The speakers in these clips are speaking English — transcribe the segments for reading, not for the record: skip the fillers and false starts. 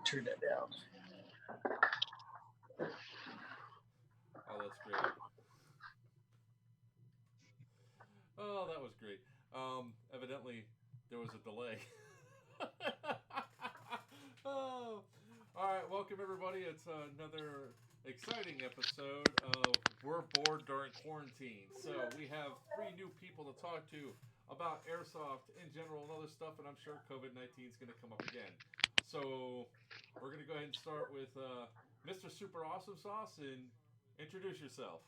turn that down. Oh, that's great. Oh, that was great. Evidently, there was a delay. Oh, all right. Welcome everybody. It's another exciting episode of We're Bored During Quarantine. So we have three new people to talk to about airsoft in general and other stuff, and I'm sure COVID-19 is going to come up again. So we're going to go ahead and start with Mr. Super Awesome Sauce and introduce yourself.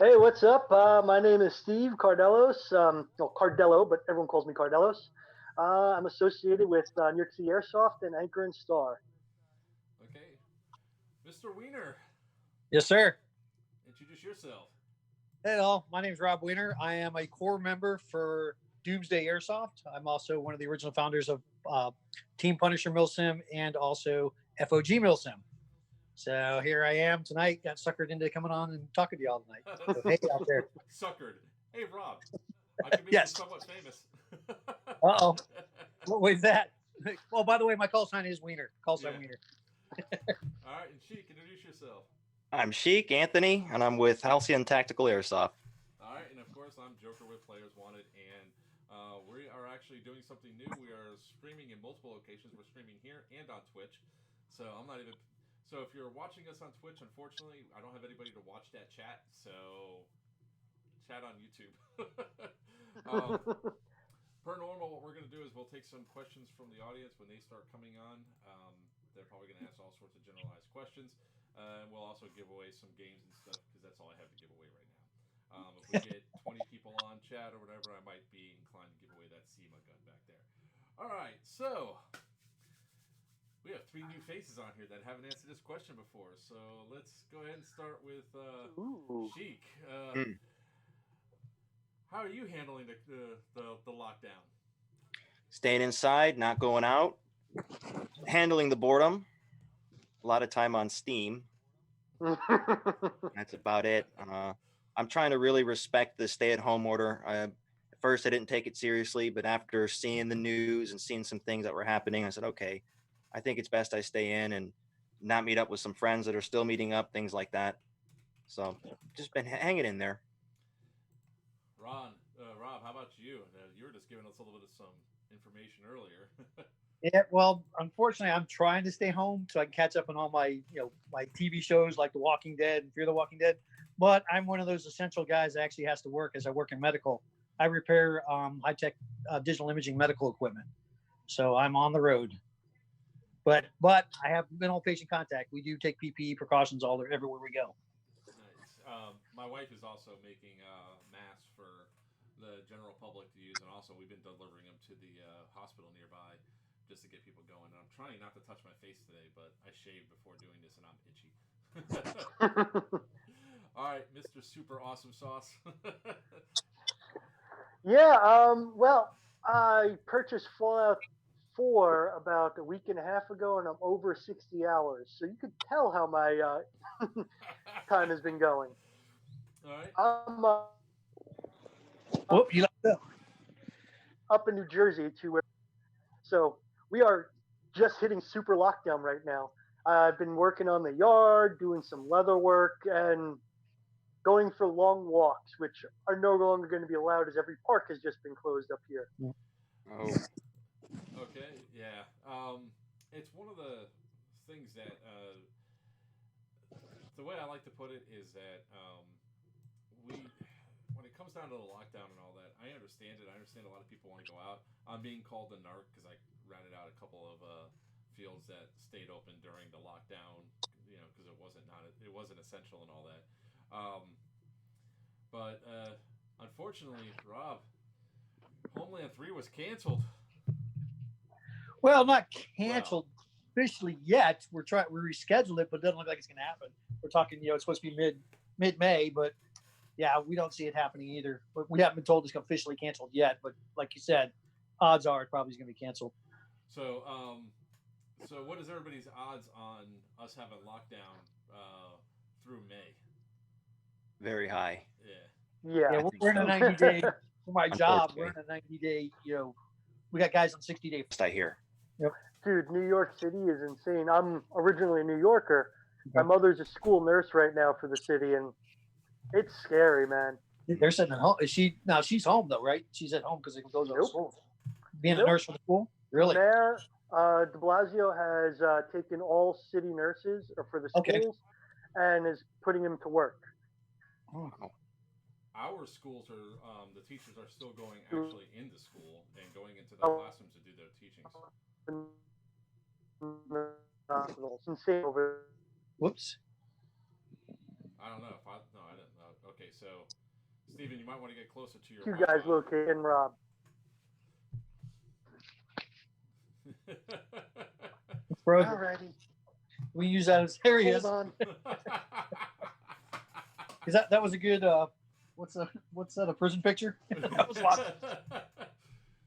Hey, what's up? My name is Steve Cardellos. Cardello, but everyone calls me Cardellos. I'm associated with New York City Airsoft and Anchor and Star. Okay. Mr. Weiner, Yes, sir. introduce yourself. Hey, all. My name is Rob Weiner. I am a core member for Doomsday Airsoft. I'm also one of the original founders of Team Punisher MiLsim and also FOG MiLsim. So here I am tonight. Got suckered into coming on and talking to y'all tonight. So, hey, out there. Suckered. Hey, Rob. I can make Yes. you somewhat famous. Uh-oh. What was that? Oh, by the way, my call sign is Weiner. Call sign Yeah. Weiner. All right, and Shiekh, introduce yourself. I'm Shiekh, Anthony, and I'm with Halcyon Tactical Airsoft. All right, and of course, I'm Joker with Players Wanted, and we are actually doing something new. We are streaming in multiple locations. We're streaming here and on Twitch. So I'm not even. So if you're watching us on Twitch, unfortunately, I don't have anybody to watch that chat. So chat on YouTube. Per normal, what we're going to do is we'll take some questions from the audience when they start coming on. They're probably going to ask all sorts of generalized questions. We'll also give away some games and stuff because that's all I have to give away right now. If we get 20 people on chat or whatever, I might be inclined to give away that SEMA gun back there. All right, so we have three new faces on here that haven't answered this question before. So let's go ahead and start with Shiekh. How are you handling the lockdown? Staying inside, not going out, handling the boredom, a lot of time on Steam. That's about it. I'm trying to really respect the stay-at-home order. At first, I didn't take it seriously, but after seeing the news and seeing some things that were happening, I said, okay, I think it's best I stay in and not meet up with some friends that are still meeting up, things like that. So just been hanging in there. Rob, how about you? You were just giving us a little bit of some information earlier. Yeah, well, unfortunately, I'm trying to stay home so I can catch up on all my, my TV shows like The Walking Dead and Fear the Walking Dead. But I'm one of those essential guys that actually has to work as I work in medical. I repair high-tech digital imaging medical equipment, so I'm on the road. But I have minimal patient contact. We do take PPE precautions everywhere we go. Nice. My wife is also making masks for the general public to use, and also we've been delivering them to the hospital nearby just to get people going. And I'm trying not to touch my face today, but I shaved before doing this, and I'm itchy. All right, Mr. Super Awesome Sauce. Yeah, well, I purchased Fallout 4 about a week and a half ago, and I'm over 60 hours. So you could tell how my time has been going. All right. I'm You up in New Jersey so we are just hitting super lockdown right now. I've been working on the yard, doing some leather work, and going for long walks, which are no longer going to be allowed as every park has just been closed up here. Oh, Okay. Yeah. It's one of the things that the way I like to put it is that when it comes down to the lockdown and all that, I understand it. I understand a lot of people want to go out. I'm being called a narc because I ratted out a couple of fields that stayed open during the lockdown, because it wasn't essential and all that. But unfortunately, Rob, Homeland 3 was canceled. Well, not canceled officially yet. We rescheduled it, but it doesn't look like it's going to happen. We're talking, it's supposed to be mid-May, but yeah, we don't see it happening either. But we haven't been told it's officially canceled yet. But like you said, odds are it probably is going to be canceled. So, so what is everybody's odds on us having lockdown through May? very high. Yeah, we're in a 90-day. For my job, we're in a 90-day. We got guys on 60-day. I hear. Yep. Dude, New York City is insane. I'm originally a New Yorker. My Okay. mother's a school nurse right now for the city, and it's scary, man. They're sitting at home. Is she now? She's home though, right? She's at home because it goes on Nope. school. Being a Nope. nurse for the school, really? Mayor de Blasio has taken all city nurses for the Okay. schools and is putting them to work. Oh. Our schools are the teachers are still going actually into school and going into their classrooms to do their teachings. It's insane over. Whoops. I don't know if I didn't know. Okay, so Steven, you might want to get closer to your. You guys located in Rob. Bro, Alrighty. we use that as there he is. Hold on. Is that was a good what's that, a prison picture? That was lots.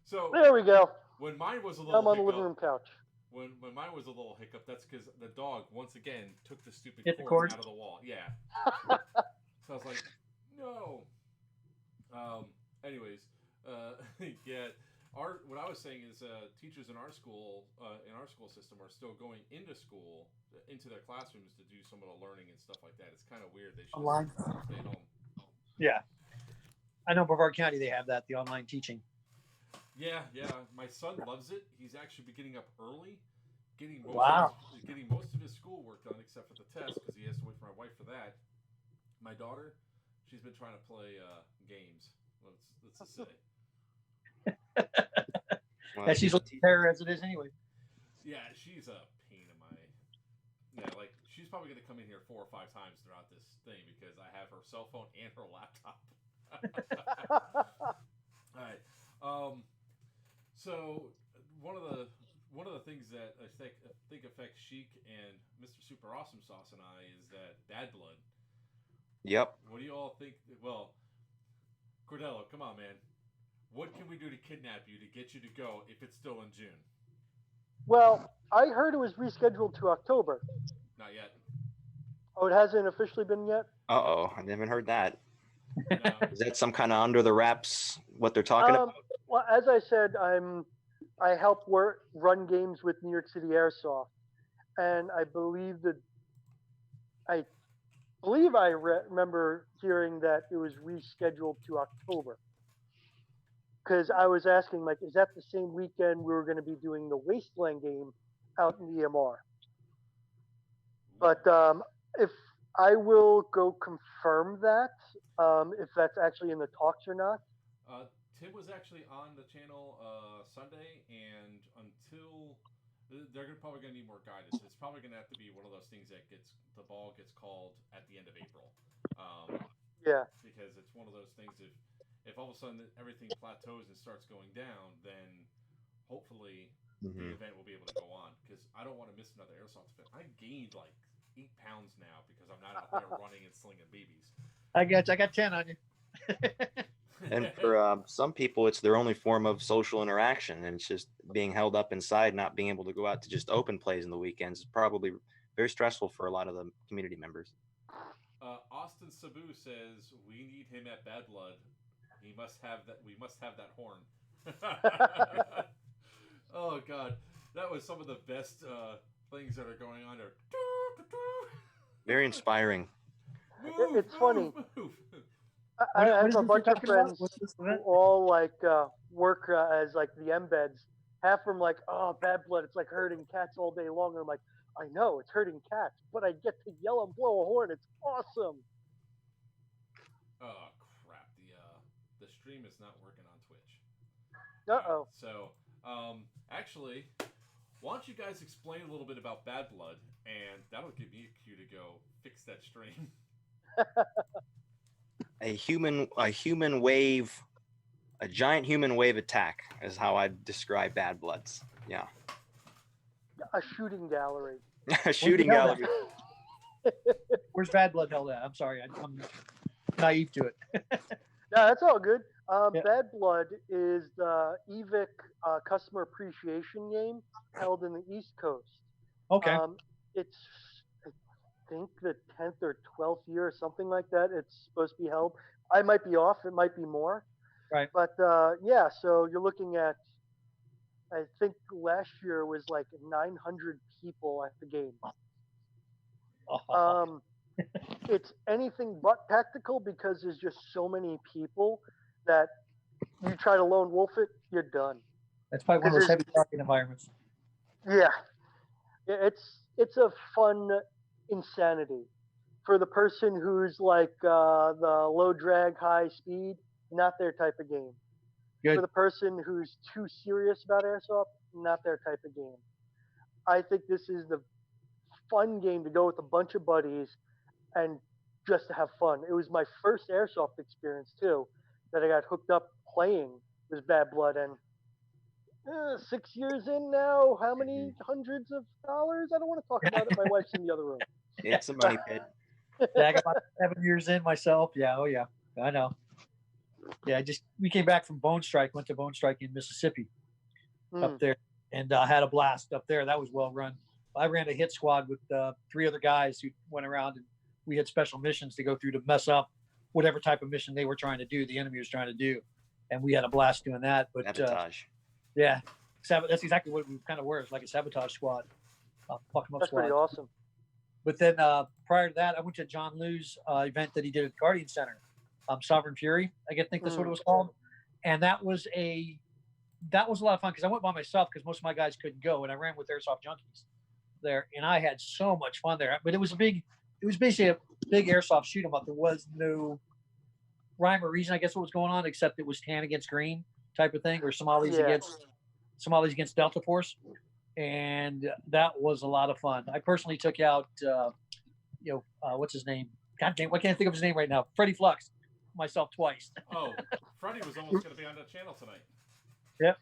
So There we go. when mine was a little I'm on the hiccup, living room couch. when mine was a little hiccup, that's because the dog once again took the stupid Hit the cord cord? out of the wall. Yeah. So I was like, no. Anyways, yeah. What I was saying is teachers in our school system are still going into school, into their classrooms to do some of the learning and stuff like that. It's kind of weird. They should Online? stay home. Yeah. I know Brevard County they have that, the online teaching. Yeah. My son loves it. He's actually been getting up early, getting most of his schoolwork done except for the test because he has to wait for my wife for that. My daughter, she's been trying to play games. Let's just say. Well, she's a terror as it is anyway. Yeah, she's a pain in my. Yeah, like she's probably going to come in here 4 or 5 times throughout this thing because I have her cell phone and her laptop. All right. So one of the things that I think affects Shiekh and Mr. Super Awesome Sauce and I is that bad blood. Yep. What do you all think? Well, Cardello, come on, man. What can we do to kidnap you to get you to go if it's still in June? Well, I heard it was rescheduled to October. Not yet. Oh, it hasn't officially been yet? Uh-oh, I haven't heard that. No. Is that some kind of under the wraps what they're talking about? Well, as I said, I help run games with New York City Airsoft, and I believe I remember hearing that it was rescheduled to October. Because I was asking, like, is that the same weekend we were going to be doing the Wasteland game out in EMR? But if I will go confirm that, if that's actually in the talks or not. Tim was actually on the channel Sunday, and until they're probably going to need more guidance. It's probably going to have to be one of those things that the ball gets called at the end of April. Yeah. Because it's one of those things if all of a sudden everything plateaus and starts going down, then hopefully the event will be able to go on. Because I don't want to miss another airsoft event. I gained like 8 pounds now because I'm not out there running and slinging BBs. I got 10 on you. And for some people, it's their only form of social interaction, and it's just being held up inside, not being able to go out to just open plays in the weekends is probably very stressful for a lot of the community members. Austin Sabu says we need him at Bad Blood. He must have that. We must have that horn. Oh God, that was some of the best things that are going on there. Very inspiring. It's funny. Move. I have is a this bunch you're of talking about? friends What's this who event? all like work as like the embeds. Half of them like, oh, Bad Blood, it's like herding cats all day long. And I'm like, I know it's herding cats, but I get to yell and blow a horn. It's awesome. Oh crap! The stream is not working on Twitch. Uh-oh. So actually, why don't you guys explain a little bit about Bad Blood, and that'll give me a cue to go fix that stream. A giant human wave attack is how I describe Bad Bloods. Yeah. A shooting gallery. A shooting gallery. Where's Bad Blood held at? I'm sorry, I'm naive to it. No, that's all good. Yeah. Bad Blood is the EVIC customer appreciation game held in the East Coast. Okay. It's, I think, the 10th or 12th year or something like that. It's supposed to be held. I might be off. It might be more. Right. But yeah, so you're looking at I think last year was like 900 people at the game. Um, it's anything but tactical because there's just so many people that you try to lone wolf it, you're done. That's probably one of Because those there's heavy target environments. yeah, it's a fun insanity for the person who's like the low drag, high speed, not their type of game. For Good. the person who's too serious about airsoft, not their type of game. I think this is the fun game to go with a bunch of buddies and just to have fun. It was my first airsoft experience too that I got hooked up playing was Bad Blood, and 6 years in now, how many hundreds of dollars? I don't want to talk about it. My wife's in the other room. It's a money pit. Yeah, I got about 7 years in myself. Yeah, oh yeah, I know. Yeah, we came back from Bone Strike, went to Bone Strike in Mississippi up there, and had a blast up there. That was well run. I ran a hit squad with 3 other guys who went around, and we had special missions to go through to mess up whatever type of mission they were trying to do, the enemy was trying to do, and we had a blast doing that. But Sabotage. yeah, that's exactly what we kind of were. It's like a sabotage squad, fuck 'em up That's squad. pretty awesome. But then prior to that, I went to John Liu's event that he did at the Guardian Center, Sovereign Fury. I think that's what it was called, and that was a lot of fun because I went by myself because most of my guys couldn't go, and I ran with Airsoft Junkies there, and I had so much fun there. But it was basically a big airsoft shoot 'em up. There was no rhyme or reason, I guess, what was going on, except it was tan against green type of thing, or Somalis against Delta Force. And that was a lot of fun. I personally took out, what's his name? God damn, I can't think of his name right now. Freddie Flux, myself twice. Oh, Freddie was almost going to be on the channel tonight. Yep.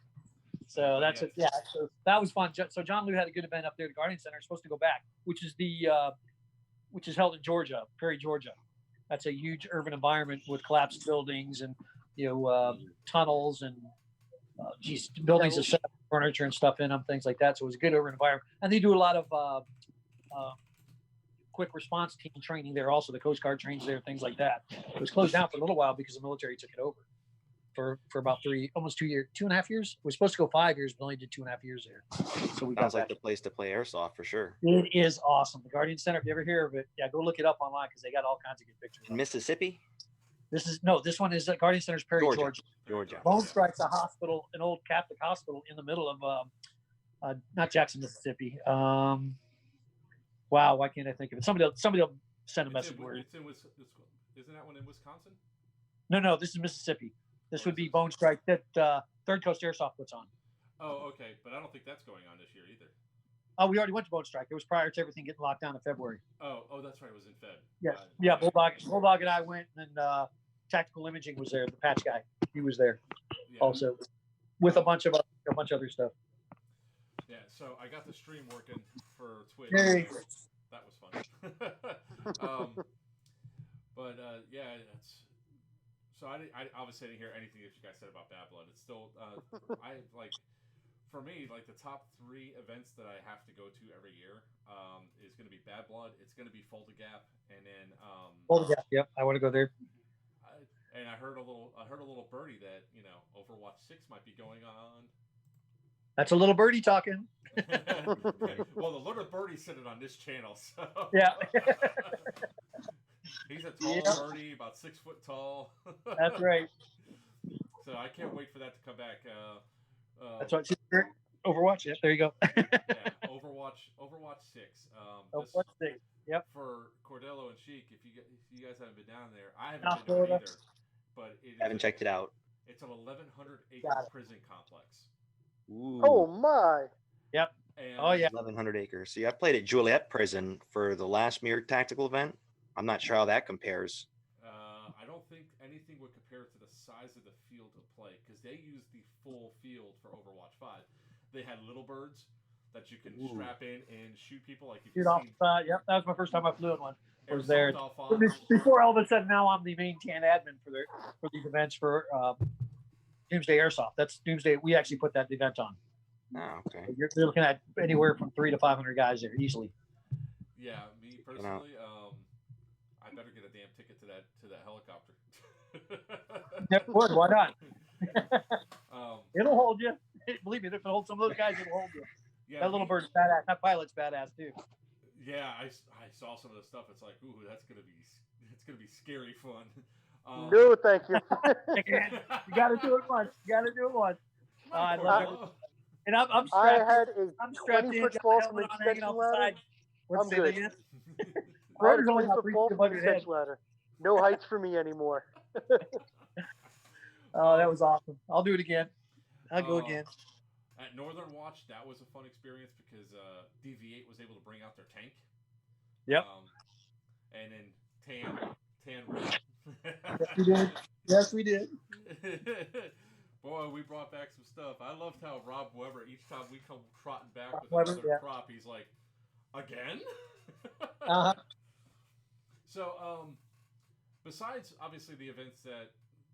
So that's it. Yeah. So that was fun. So John Liu had a good event up there at the Guardian Center. Supposed to go back, which is held in Georgia, Perry, Georgia. That's a huge urban environment with collapsed buildings and tunnels and buildings that set up furniture and stuff in them, things like that. So it was a good urban environment, and they do a lot of quick response team training there. Also, the Coast Guard trains there, things like that. It was closed down for a little while because the military took it over for about 2.5 years. We're supposed to go 5 years, but only did 2.5 years there. So we Sounds like the place to play airsoft for sure. It is awesome. The Guardian Center, if you ever hear of it, yeah, go look it up online because they got all kinds of good pictures. In Mississippi? This one is Guardian Center's Perry, Georgia. Bone Strike's a hospital, an old Catholic hospital in the middle of not Jackson, Mississippi. Wow, why can't I think of it? Somebody will send a message. Isn't that one in Wisconsin? No, this is Mississippi. This would be Bone Strike that Third Coast Airsoft puts on. Oh, okay, but I don't think that's going on this year either. Oh, we already went to Bone Strike. It was prior to everything getting locked down in February. Oh, that's right. It was in Feb. Yeah. Bulldog and I went, and Tactical Imaging was there. The patch guy, he was there also, with a bunch of other stuff. Yeah. So I got the stream working for Twitch. Yay. That was fun. So I obviously didn't hear anything that you guys said about Bad Blood. It's still for me, like the top 3 events that I have to go to every year is going to be Bad Blood. It's going to be Folda Gap, and then Folda Gap. Yep, I want to go there. And I heard a little birdie that Overwatch 6 might be going on. That's a little birdie talking. Well, the little birdie sitting on this channel, so yeah. He's a tall birdie, about 6 foot tall. That's right. So I can't wait for that to come back. That's what Overwatch. Yeah, there you go. Yeah, Overwatch 6. Overwatch 6. Yep. For Cardello and Shiekh, if you guys haven't been down there, I haven't been there either. But I haven't checked it out. It's an 1,100-acre prison complex. Ooh. Oh my! Yep. And 1,100 acres. See, I played at Juliet Prison for the last Mirror Tactical event. I'm not sure how that compares. I don't think anything would compare to the size of the field of play because they used the full field for Overwatch 5. They had little birds that you can strap in and shoot people like you shoot off. Yep, that was my first time I flew in one. Was there before all of a sudden? Now I'm the main TAN admin for these events for Doomsday Airsoft. That's Doomsday. We actually put that event on. Oh, okay. You're looking at anywhere from 300 to 500 guys there easily. Yeah, me personally, I better get a damn ticket to that helicopter. Why not? It'll hold you. Believe me, if it holds some of those guys, it'll hold you. Yeah, That little bird's badass. That pilot's badass too. Yeah, I saw some of the stuff. It's like, ooh, it's gonna be scary fun. No, thank you. You got to do it once. You got to do it once. I love it. And I'm I strapped. had a I'm strapped 20-foot in. fall Got from my helmet on, hanging extension off the ladder. side. What's I'm that good. again? I had a Rotor's only 20-foot about 3 fall feet from above your head. extension ladder. No heights for me anymore. Oh, that was awesome. I'll do it again. I'll go again. At Northern Watch, that was a fun experience because DV8 was able to bring out their tank. Yep. And then Tan Red. Yes, we did. Yes, we did. Boy, we brought back some stuff. I loved how Rob Weber, each time we come trotting back with Weber, another yeah. prop, he's like, again? Uh-huh. So, besides obviously the events that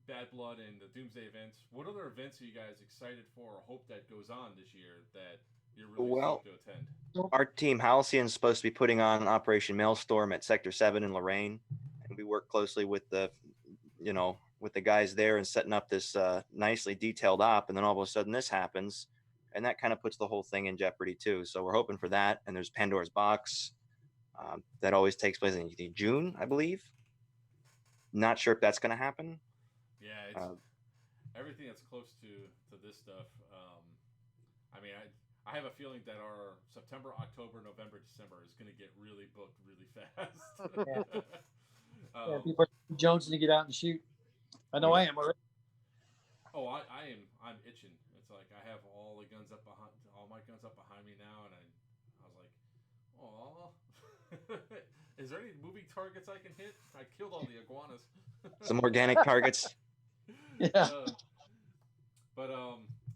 Bad Blood and the Doomsday events, what other events are you guys excited for or hope that goes on this year that you're really stoked to attend? Our team Halcyon is supposed to be putting on Operation Maelstrom at Sector 7 in Lorraine, and we work closely with the guys there and setting up this nicely detailed op, and then all of a sudden this happens, and that kind of puts the whole thing in jeopardy too. So we're hoping for that. And there's Pandora's Box that always takes place in June, I believe. Not sure if that's going to happen. Yeah, it's everything that's close to this stuff. I mean, I have a feeling that our September, October, November, December is going to get really booked really fast. Yeah, people are jonesing to get out and shoot. I know I am already. Oh, I'm itching. It's like I have all my guns up behind me now, and I was like, oh, is there any moving targets I can hit? I killed all the iguanas. Some organic targets. Yeah. But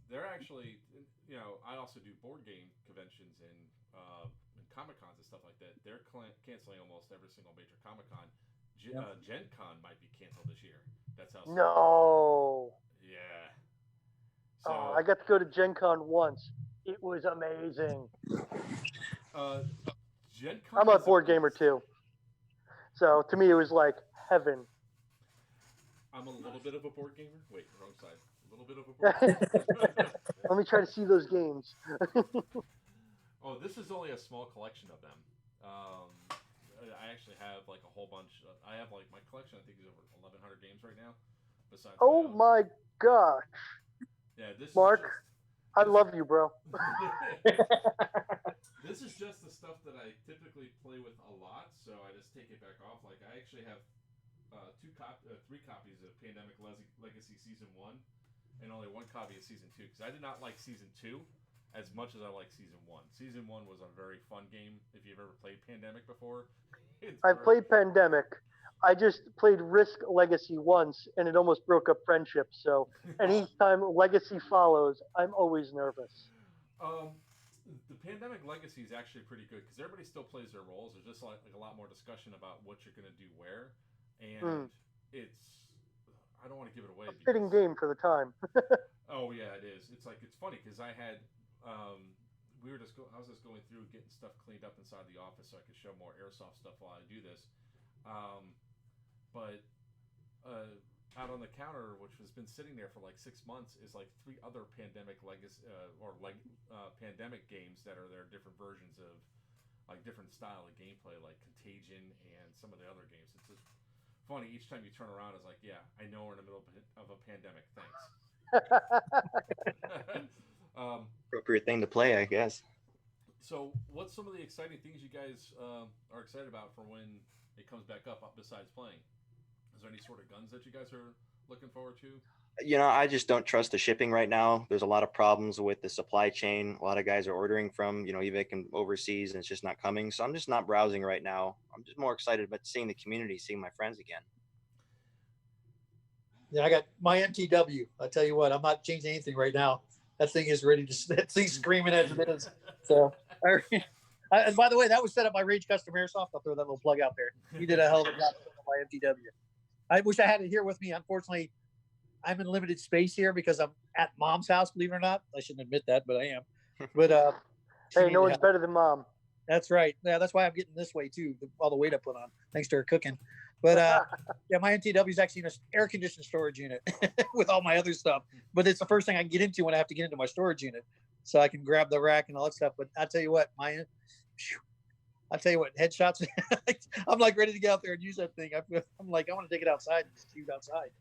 they're actually, I also do board game conventions and Comic Cons and stuff like that. They're canceling almost every single major Comic Con. Gen Con might be canceled this year. That's how. No. Yeah. So, I got to go to Gen Con once. It was amazing. Gen Con. I'm a board gamer too. So to me, it was like heaven. I'm a little bit of a board gamer. Wait, wrong side. A little bit of a board gamer. Let me try to see those games. Oh, this is only a small collection of them. I actually have like a whole bunch. I have like my collection. I think is over 1,100 games right now. Besides. Oh my gosh. Yeah, this. Mark, is just, I love you, bro. This is just the stuff that I typically play with a lot, so I just take it back off. Like I actually have 3 copies of Pandemic Legacy Season 1, and only 1 copy of Season 2 because I did not like Season 2 as much as I like Season 1. Season 1 was a very fun game. If you've ever played Pandemic before, I've played Pandemic. I just played Risk Legacy once, and it almost broke up friendships. So anytime Legacy follows, I'm always nervous. The Pandemic Legacy is actually pretty good because everybody still plays their roles. There's just like a lot more discussion about what you're going to do where, and it's. I don't want to give it away. A fitting game for the time. Oh yeah, it is. It's like it's funny because I had. I was just going through getting stuff cleaned up inside the office so I could show more airsoft stuff while I do this. But out on the counter, which has been sitting there for like 6 months, is like 3 other Pandemic Legacy Pandemic games that are their different versions of like different style of gameplay, like Contagion and some of the other games. It's just funny each time you turn around. It's like, yeah, I know we're in the middle of a pandemic. Thanks. Appropriate thing to play, I guess. So, what's some of the exciting things you guys are excited about for when it comes back up besides playing? Is there any sort of guns that you guys are looking forward to? I just don't trust the shipping right now. There's a lot of problems with the supply chain. A lot of guys are ordering from, eBay and overseas, and it's just not coming. So I'm just not browsing right now. I'm just more excited about seeing the community, seeing my friends again. Yeah, I got my MTW. I'll tell you what, I'm not changing anything right now. That thing is ready to. That thing's screaming as it is. So, and by the way, that was set up by Rage Custom Airsoft. I'll throw that little plug out there. He did a hell of a job on my MTW. I wish I had it here with me. Unfortunately, I'm in limited space here because I'm at Mom's house. Believe it or not, I shouldn't admit that, but I am. But hey, no one's better than Mom. That's right. Yeah, that's why I'm getting this way too. All the weight I put on, thanks to her cooking. But yeah, my MTW is actually in an air conditioned storage unit with all my other stuff. But it's the first thing I can get into when I have to get into my storage unit, so I can grab the rack and all that stuff. But I tell you what, headshots. I'm like ready to get out there and use that thing. I'm like, I want to take it outside and just shoot outside.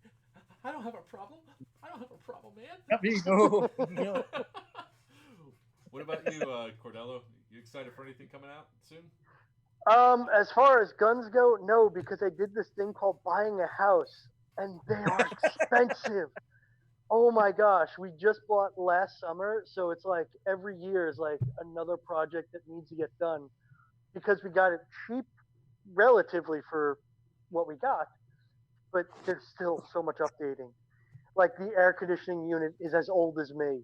I don't have a problem. I don't have a problem, man. Not me, no. No. What about you, Cardello? You excited for anything coming out soon? As far as guns go, no, because I did this thing called buying a house, and they are expensive. Oh my gosh, we just bought last summer, so it's like every year is like another project that needs to get done because we got it cheap relatively for what we got, but there's still so much updating. Like the air conditioning unit is as old as me.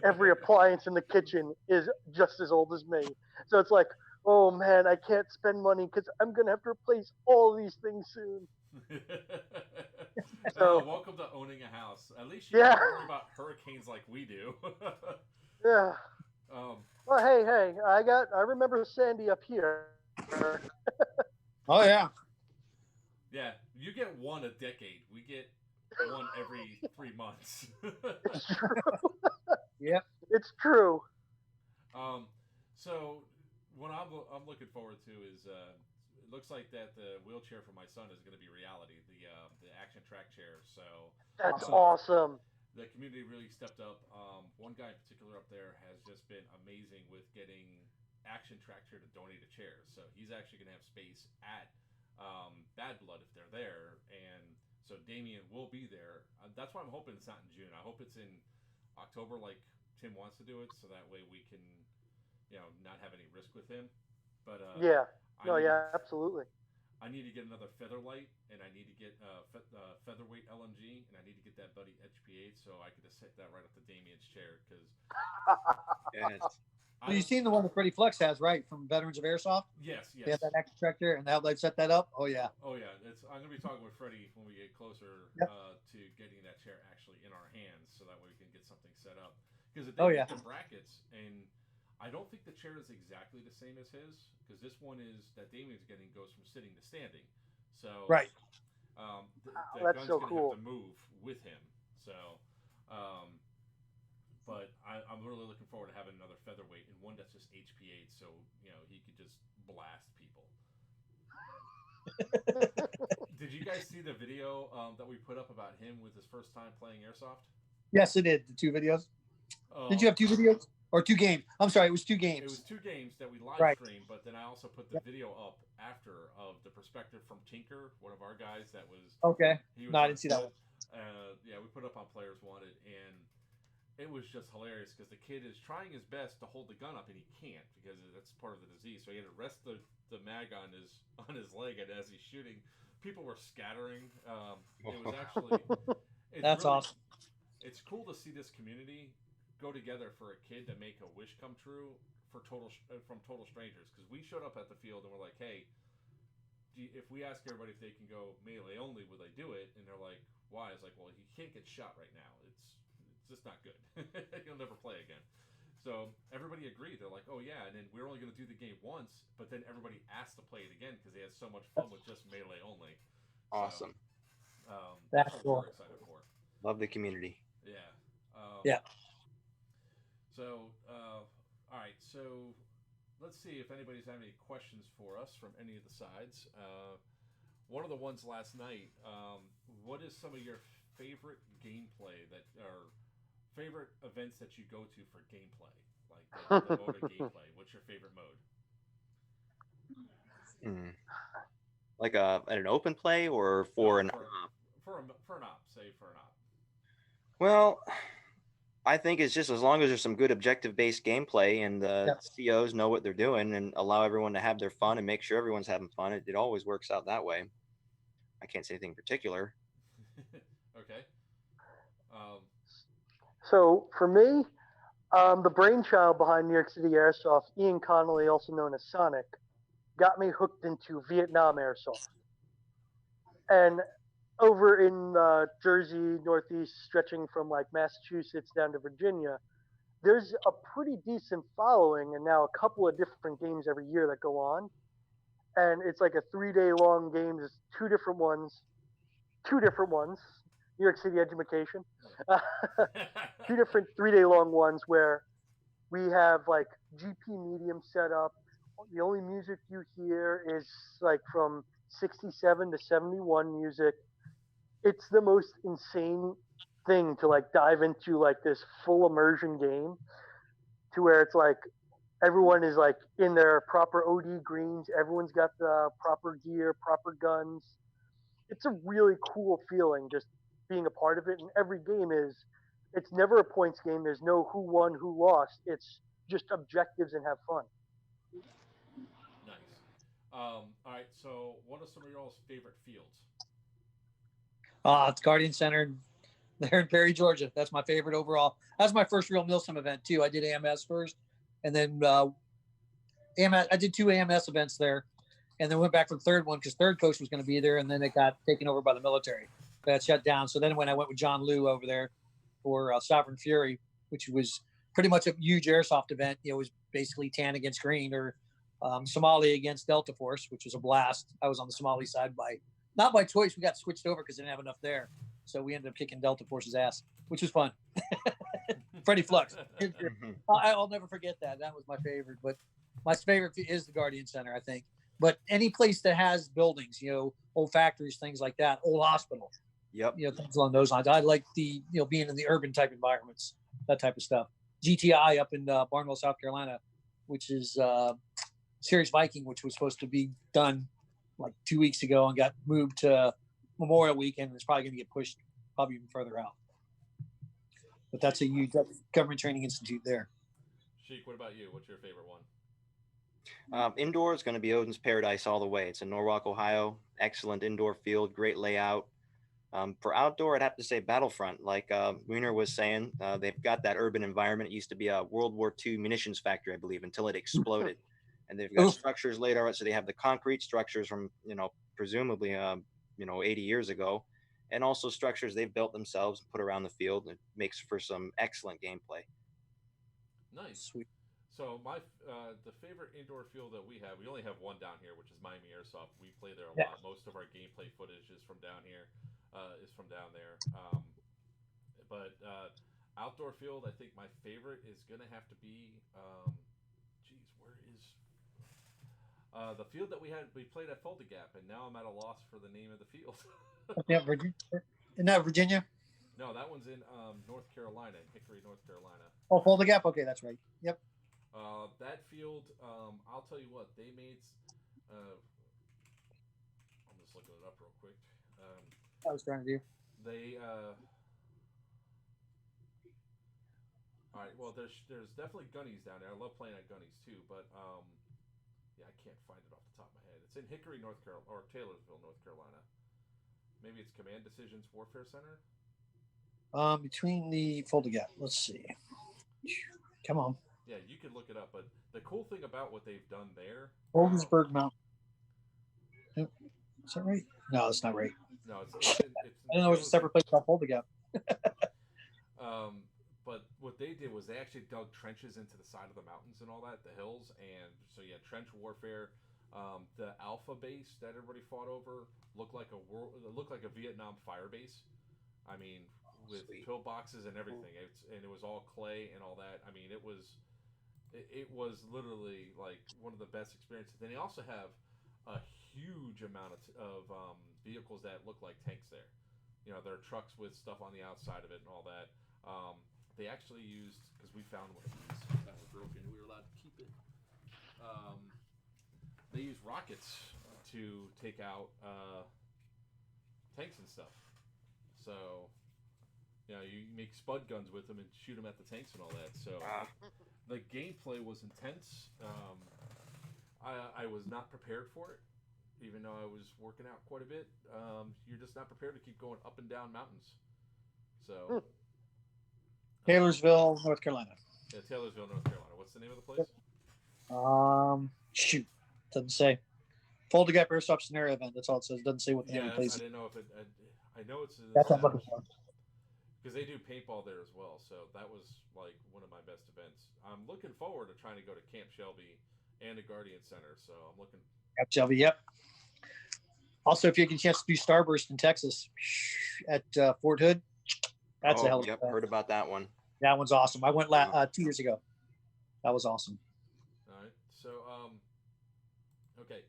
Every appliance in the kitchen is just as old as me. So it's like, oh man, I can't spend money because I'm gonna have to replace all these things soon. So welcome to owning a house. At least you don't worry about hurricanes like we do. Yeah. Well, hey, I remember Sandy up here. Oh yeah. Yeah, you get one a decade. We get one every 3 months. It's true. Yep. It's true. So what I'm looking forward to is it looks like that the wheelchair for my son is going to be reality. The action track chair. So that's awesome. The community really stepped up. One guy in particular up there has just been amazing with getting action track chair to donate a chair. So he's actually going to have space at Bad Blood if they're there, and so Damien will be there. That's why I'm hoping it's not in June. I hope it's in October, like Tim wants to do it, so that way we can, not have any risk with him. But absolutely. I need to get another Featherlight, and I need to get Featherweight LMG, and I need to get that Buddy HP8 so I could just set that right up to Damien's chair because. Well, you've seen the one that Freddie Flex has, right, from Veterans of Airsoft? Yes. They have that action tractor, and how they've set that up. Oh yeah. Oh yeah. I'm gonna be talking with Freddie when we get closer to getting that chair actually in our hands, so that way we can get something set up. Because they get the brackets, and I don't think the chair is exactly the same as his, because this one is that Damien's getting goes from sitting to standing. So right. The that's gun's so gonna cool. have to move with him. So. But I'm really looking forward to having another featherweight and one that's just HP8, so he could just blast people. Did you guys see the video that we put up about him with his first time playing airsoft? Yes, it did. The 2 videos. Did you have 2 videos or 2 games? I'm sorry, it was 2 games. It was 2 games that we live streamed, but then I also put the video up after of the perspective from Tinker, one of our guys that was. Okay. I didn't see that one. We put up on Players Wanted, and it was just hilarious because the kid is trying his best to hold the gun up and he can't because that's part of the disease. So he had to rest the mag on his leg, and as he's shooting, people were scattering. It was actually that's really awesome. It's cool to see this community go together for a kid to make a wish come true from total strangers. Because we showed up at the field and we're like, hey, if we ask everybody if they can go melee only, will they do it? And they're like, why? It's like, well, he can't get shot right now. It's just not good. He'll never play again. So everybody agreed. They're like, oh yeah, and then we're only going to do the game once, but then everybody asked to play it again because they had so much fun with just melee only. Awesome. So, that's cool. We're excited for. Love the community. Yeah. So, all right. So let's see if anybody's have any questions for us from any of the sides. One of the ones last night, what is some of your favorite gameplay favorite events that you go to for gameplay, like the mode of gameplay? What's your favorite mode? Like at an open play or for an op? Say for an op. Well, I think it's just as long as there's some good objective-based gameplay and the COs know what they're doing and allow everyone to have their fun and make sure everyone's having fun. It always works out that way. I can't say anything particular. Okay. So for me, the brainchild behind New York City Airsoft, Ian Connolly, also known as Sonic, got me hooked into Vietnam Airsoft. And over in Jersey, Northeast, stretching from like Massachusetts down to Virginia, there's a pretty decent following, and now a couple of different games every year that go on. and it's like a 3 day long game. There's two different ones. New York City education. Two different 3 day long ones where we have like GP medium set up. The only music you hear is like from 67 to 71 music. It's the most insane thing to like dive into like this full immersion game to where it's like everyone is like in their proper OD greens. Everyone's got the proper gear, proper guns. It's a really cool feeling just being a part of it. And every game it's never a points game. There's no who won, who lost. It's just objectives and have fun. Nice. All right. So, what are some of y'all's favorite fields? It's Guardian Center there in Perry, Georgia. That's my favorite overall. That's my first real MiLsim event too. I did AMS first, and then AMS. I did 2 AMS events there, and then went back for the third one because third coach was going to be there, and then it got taken over by the military. That shut down. So then when I went with John Liu over there for Sovereign Fury, which was pretty much a huge airsoft event, it was basically tan against green, or Somali against Delta Force, which was a blast. I was on the Somali side not by choice. We got switched over because they didn't have enough there. So we ended up kicking Delta Force's ass, which was fun. Freddie Flux. I'll never forget that. That was my favorite. But my favorite is the Guardian Center, I think. But any place that has buildings, old factories, things like that, old hospital, Yep. Things along those lines. I like the, being in the urban type environments, that type of stuff. GTI up in Barnwell, South Carolina, which is Series Viking, which was supposed to be done like 2 weeks ago and got moved to Memorial Weekend. It's probably going to get pushed probably even further out. But that's a huge government training institute there. Sheikh, what about you? What's your favorite one? Indoor is going to be Odin's Paradise all the way. It's in Norwalk, Ohio. Excellent indoor field, great layout. For outdoor, I'd have to say Battlefront. Like Weiner was saying, they've got that urban environment. It used to be a World War II munitions factory, I believe, until it exploded. And they've got structures laid out. So they have the concrete structures from, presumably, 80 years ago. And also structures they've built themselves and put around the field. It makes for some excellent gameplay. Nice. Sweet. So the favorite indoor field that we only have one down here, which is Miami Airsoft. We play there a lot. Most of our gameplay footage is from down here, there. But outdoor field, I think my favorite is gonna have to be, where is the field that we played at Fulda Gap, and now I'm at a loss for the name of the field. Yeah, Virginia. Isn't that Virginia? No, that one's in North Carolina, in Hickory, North Carolina. Oh, Fulda Gap. Okay, that's right. Yep. That field, I'll tell you what, they made. I'm just looking it up real quick. I was trying to do. They. All right. Well, there's definitely gunnies down there. I love playing at gunnies too, but I can't find it off the top of my head. It's in Hickory, North Carolina, or Taylorsville, North Carolina. Maybe it's Command Decisions Warfare Center. Between the Fulda Gap. Let's see. Come on. Yeah, you can look it up, but the cool thing about what they've done there. Oldsburg Mountain. Is that right? No, that's not right. No, it's I didn't know it was a separate place called Fulda Gap. But what they did was they actually dug trenches into the side of the mountains and all that, the hills, and so you had trench warfare. The Alpha base that everybody fought over looked like a Vietnam fire base. I mean, with pillboxes and everything. It was all clay and all that. I mean, it was literally like one of the best experiences. Then they also have a huge amount of vehicles that look like tanks there. There are trucks with stuff on the outside of it and all that. They actually used, because we found one of these that was broken, we were allowed to keep it. They used rockets to take out tanks and stuff. So, you make spud guns with them and shoot them at the tanks and all that. So, the gameplay was intense. I was not prepared for it, even though I was working out quite a bit. You're just not prepared to keep going up and down mountains. So, Taylorsville, North Carolina. Yeah, Taylorsville, North Carolina. What's the name of the place? Shoot, doesn't say. Fulda Gap Airsoft Scenario Event. That's all it says. It doesn't say what the name of the place is. I didn't know if it. I know it's. That's what I'm looking for. Because they do paintball there as well, so that was like one of my best events. I'm looking forward to trying to go to Camp Shelby and the Guardian Center, so I'm looking FTB, yep. Also, if you get a chance to do Starburst in Texas at Fort Hood, that's a hell of Yep, a heard about that one. That one's awesome. I went 2 years ago. That was awesome. All right. So, okay.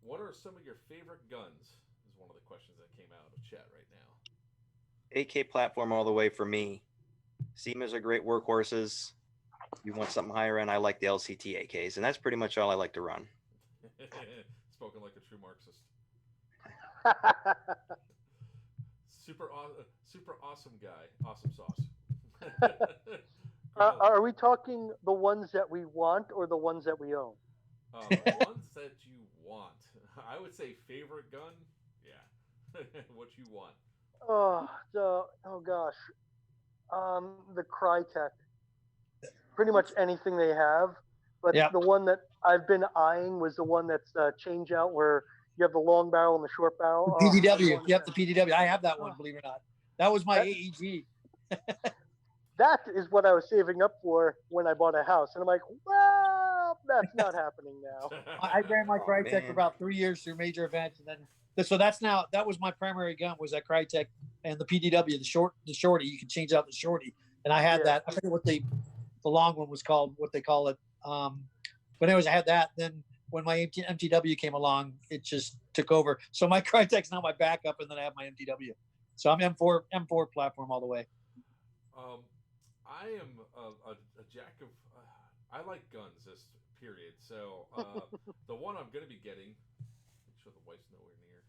What are some of your favorite guns? Is one of the questions that came out of chat right now. AK platform all the way for me. SEMAs are great workhorses. You want something higher end, I like the LCT AKs, and that's pretty much all I like to run. Spoken like a true Marxist. Super awesome guy. Awesome sauce. Are we talking the ones that we want or the ones that we own? The ones that you want. I would say favorite gun. Yeah. What you want. Oh gosh. The Crytek. Pretty much anything they have. But the one that I've been eyeing was the one that's change out where you have the long barrel and the short barrel. The PDW. Yep, the PDW. I have that one, believe it or not. That was my AEG. That is what I was saving up for when I bought a house. And I'm like, well, that's not happening now. I ran my Crytek for about 3 years through major events. And then, so that was my primary gun, was that Crytek and the PDW, the shorty. You can change out the shorty. And I had that. I forget what the long one was called, what they call it. But anyways, I had that. Then when my MTW came along, it just took over. So my Crytek's now my backup, and then I have my MTW. So I'm M4 platform all the way. I am a jack of. I like guns, this period. So the one I'm going to be getting. Make sure the wife's nowhere near.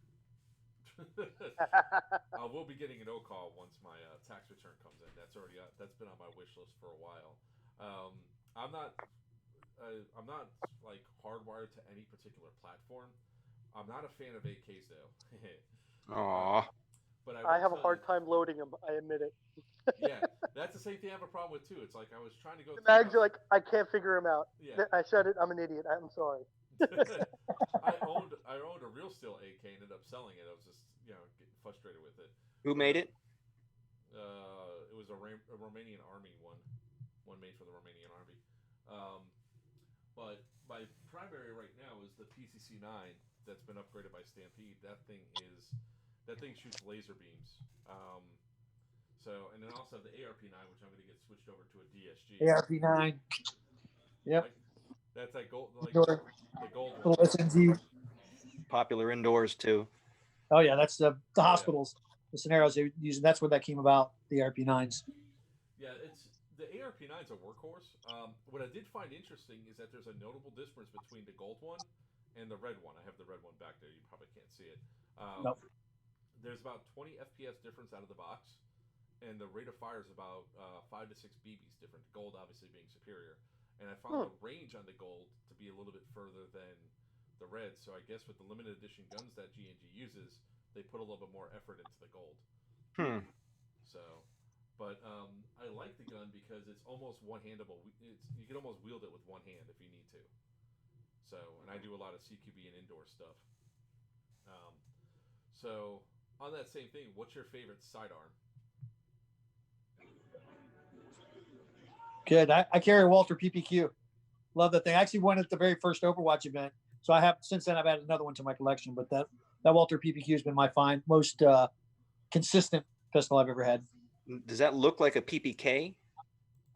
I will be getting an O-call once my tax return comes in. That's been on my wish list for a while. I'm not like hardwired to any particular platform. I'm not a fan of AKs though. Aww. But I have a hard time loading them. I admit it. Yeah, that's the same thing I have a problem with too. It's like I was trying to go. The mags are like, I can't figure them out. Yeah. I said it. I'm an idiot. I'm sorry. I owned a real steel AK, ended up selling it. I was just getting frustrated with it. Who made it? It was a Romanian army one made for the Romanian army. But my primary right now is the PCC 9 that's been upgraded by Stampede. That thing shoots laser beams. And then also the ARP9, which I'm going to get switched over to a DSG. ARP9. Yep. That's that gold, the gold one. SMG. Popular indoors too. Oh yeah, that's the hospitals, the scenarios they're using. That's where that came about. The ARP9s. Yeah, the ARP9's a workhorse. What I did find interesting is that there's a notable difference between the gold one and the red one. I have the red one back there. You probably can't see it. Nope. There's about 20 FPS difference out of the box, and the rate of fire is about 5 to 6 BBs different. Gold obviously being superior, and I found the range on the gold to be a little bit further than the red. So I guess with the limited edition guns that G&G uses, they put a little bit more effort into the gold. So, but I like the gun because it's almost one-handable. You can almost wield it with one hand if you need to. So, and I do a lot of CQB and indoor stuff. So, on that same thing, what's your favorite sidearm? Good. I carry a Walter PPQ. Love that thing. I actually won at the very first Overwatch event. So since then I've added another one to my collection, but that Walter PPQ has been my most consistent pistol I've ever had. Does that look like a PPK?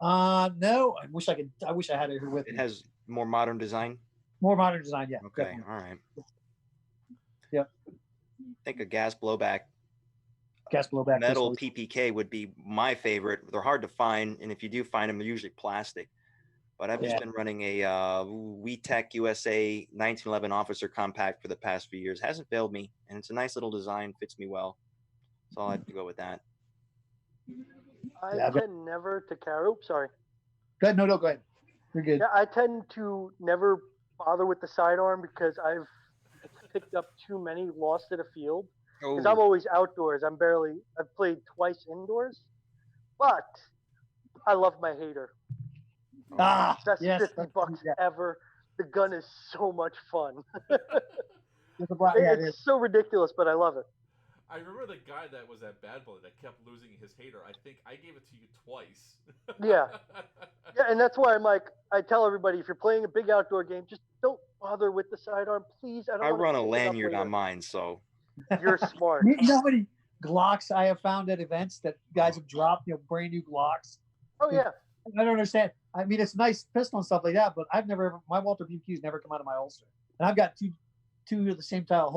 No. I wish I had it here with me. It has more modern design. More modern design, yeah. Okay, definitely. all right. Yep. I think a gas blowback pistol. metal PPK would be my favorite. They're hard to find, and if you do find them, they're usually plastic. But I've just been running a Wetech USA 1911 Officer Compact for the past few years. Hasn't failed me, and it's a nice little design. Fits me well. So I'll have to go with that. I tend never to carry. Oops, sorry. Go ahead. No, go ahead. You're good. Yeah, I tend to never bother with the sidearm because I've picked up too many lost at a field. Because I'm always outdoors. I've played twice indoors, but I love my hater. Best 50 bucks ever. The gun is so much fun. It's so ridiculous, but I love it. I remember the guy that was at Bad Blood that kept losing his hater. I think I gave it to you twice. Yeah. Yeah, and that's why I'm like, I tell everybody, if you're playing a big outdoor game, just don't bother with the sidearm, please. I don't I want run to a pick it up lanyard later. on mine, so You're smart. You know how many Glocks I have found at events that guys have dropped, brand new Glocks. Oh yeah. I don't understand. I mean, it's nice pistol and stuff like that, but I've never, my Walter BQ's never come out of my holster, and I've got two of the same style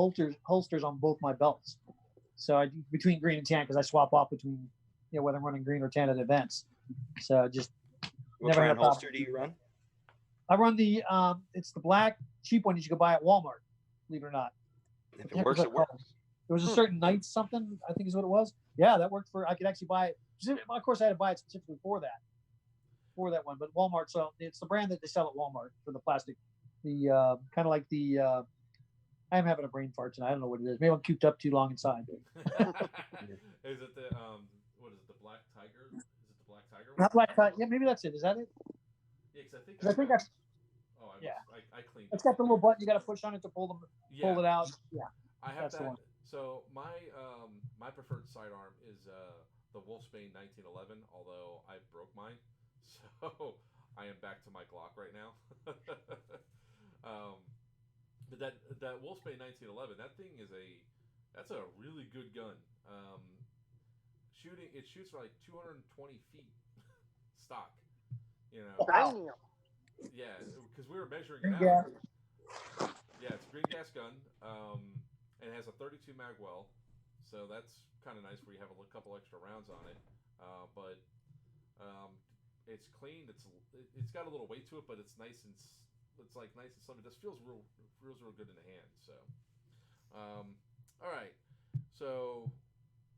holsters on both my belts. So I do between green and tan because I swap off between, whether I'm running green or tan at events. So just what never had a brand problem. holster do you run? I run the it's the black cheap one that you can buy at Walmart. Believe it or not. If it works, it works. There was a certain night something, I think is what it was. Yeah, that worked for. I could actually buy it. Of course, I had to buy it specifically for that one. But Walmart, so it's the brand that they sell at Walmart for the plastic. The kind of like the. I'm having a brain fart tonight. I don't know what it is. Maybe I'm cooped up too long inside. Is it the what is it? The Black Tiger? Is it the Black Tiger one? Not Black Tiger. Yeah, maybe that's it. Is that it? Yeah, because I think that's. Oh, I cleaned. It's got the little button you got to push on it to pull it out. Yeah. I have That's the that. one. So my preferred sidearm is the Wolfsbane 1911. Although I broke mine, so I am back to my Glock right now. But that Wolfsbane 1911, that thing that's a really good gun. It shoots for like 220 feet stock. Damn. Yeah, because we were measuring it out. Yeah. Yeah, it's a green gas gun, and it has a 32 mag well, so that's kind of nice where you have a couple extra rounds on it. But it's clean. It's got a little weight to it, but it's nice and nice and slim. It just feels real good in the hand. So, all right. So